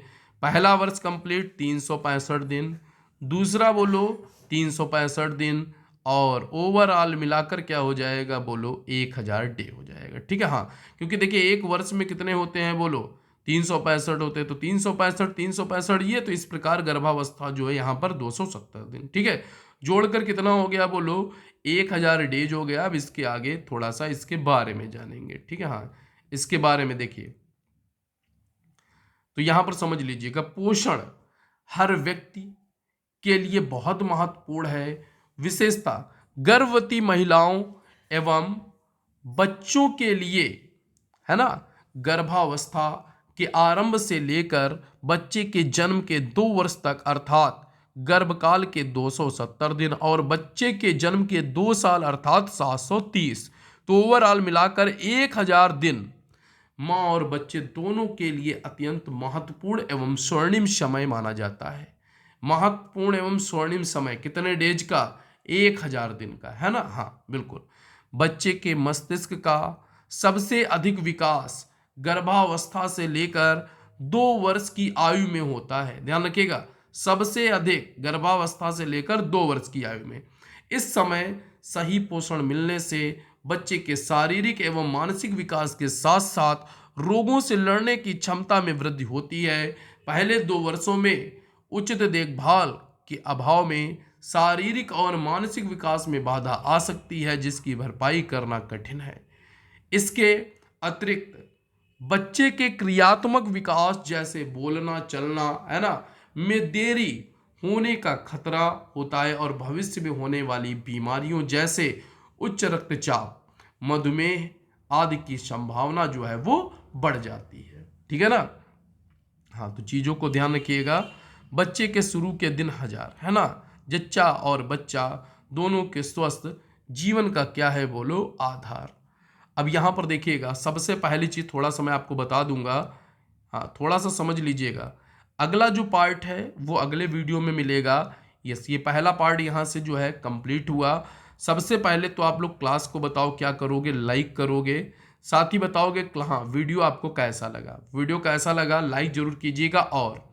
पहला वर्ष कंप्लीट 365 दिन, दूसरा बोलो 365 दिन, और ओवरऑल मिलाकर क्या हो जाएगा बोलो, 1000 डे हो जाएगा, ठीक है। हाँ क्योंकि देखिए एक वर्ष में कितने होते हैं बोलो, 365 होते हैं, तो 365 365 ये, तो इस प्रकार गर्भावस्था जो है यहाँ पर 270 दिन, ठीक है। जोड़कर कितना हो गया बोलो, 1000 डेज हो गया। अब इसके आगे थोड़ा सा इसके बारे में जानेंगे, ठीक है। हाँ इसके बारे में देखिए, तो यहां पर समझ लीजिएगा, पोषण हर व्यक्ति के लिए बहुत महत्वपूर्ण है। विशेषता गर्भवती महिलाओं एवं बच्चों के लिए, है ना, गर्भावस्था के आरंभ से लेकर बच्चे के जन्म के 2 वर्ष तक, अर्थात गर्भकाल के 270 दिन, और बच्चे के जन्म के 2 साल अर्थात 730। तो ओवरऑल मिलाकर 1000 दिन माँ और बच्चे दोनों के लिए अत्यंत महत्वपूर्ण एवं स्वर्णिम समय माना जाता है। महत्वपूर्ण एवं स्वर्णिम समय कितने डेज का, 1000 दिन का, है ना, हाँ बिल्कुल। बच्चे के मस्तिष्क का सबसे अधिक विकास गर्भावस्था से लेकर 2 वर्ष की आयु में होता है। ध्यान रखिएगा, सबसे अधिक गर्भावस्था से लेकर 2 वर्ष की आयु में। इस समय सही पोषण मिलने से बच्चे के शारीरिक एवं मानसिक विकास के साथ साथ रोगों से लड़ने की क्षमता में वृद्धि होती है। पहले 2 वर्षों में उचित देखभाल के अभाव में शारीरिक और मानसिक विकास में बाधा आ सकती है, जिसकी भरपाई करना कठिन है। इसके अतिरिक्त बच्चे के क्रियात्मक विकास जैसे बोलना चलना है ना में देरी होने का खतरा होता है और भविष्य में होने वाली बीमारियों जैसे उच्च रक्तचाप, मधुमेह आदि की संभावना जो है वो बढ़ जाती है। ठीक है ना। हाँ, तो चीज़ों को ध्यान रखिएगा। बच्चे के शुरू के दिन हजार, है ना। जच्चा और बच्चा दोनों के स्वस्थ जीवन का क्या है बोलो आधार। अब यहाँ पर देखिएगा, सबसे पहली चीज़ थोड़ा सा मैं आपको बता दूंगा। हाँ, थोड़ा सा समझ लीजिएगा। अगला जो पार्ट है वो अगले वीडियो में मिलेगा। यस, ये पहला पार्ट यहाँ से जो है कंप्लीट हुआ। सबसे पहले तो आप लोग क्लास को बताओ क्या करोगे, लाइक करोगे, साथ ही बताओगे हाँ वीडियो आपको कैसा लगा। वीडियो कैसा लगा लाइक जरूर कीजिएगा और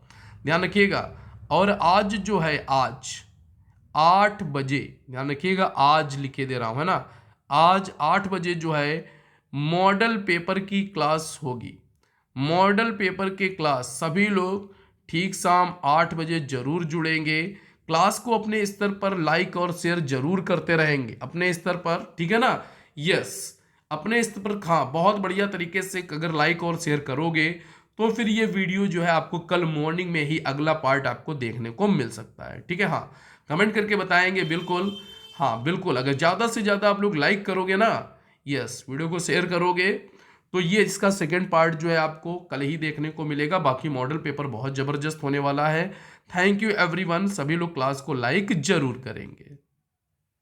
ध्यान रखिएगा। और आज जो है आज 8 बजे, ध्यान रखिएगा आज लिखे दे रहा हूँ, है ना। आज 8 बजे जो है मॉडल पेपर की क्लास होगी। मॉडल पेपर के क्लास सभी लोग ठीक शाम 8 बजे जरूर जुड़ेंगे। क्लास को अपने स्तर पर लाइक और शेयर जरूर करते रहेंगे अपने स्तर पर, ठीक है ना। यस, अपने स्तर पर हाँ बहुत बढ़िया तरीके से अगर लाइक और शेयर करोगे तो फिर ये वीडियो जो है आपको कल मॉर्निंग में ही अगला पार्ट आपको देखने को मिल सकता है। ठीक है, हाँ कमेंट करके बताएंगे बिल्कुल। हाँ बिल्कुल, अगर ज़्यादा से ज़्यादा आप लोग लाइक करोगे ना, यस वीडियो को शेयर करोगे तो ये इसका सेकेंड पार्ट जो है आपको कल ही देखने को मिलेगा। बाकी मॉडल पेपर बहुत ज़बरदस्त होने वाला है। थैंक यू एवरीवन, सभी लोग क्लास को लाइक जरूर करेंगे।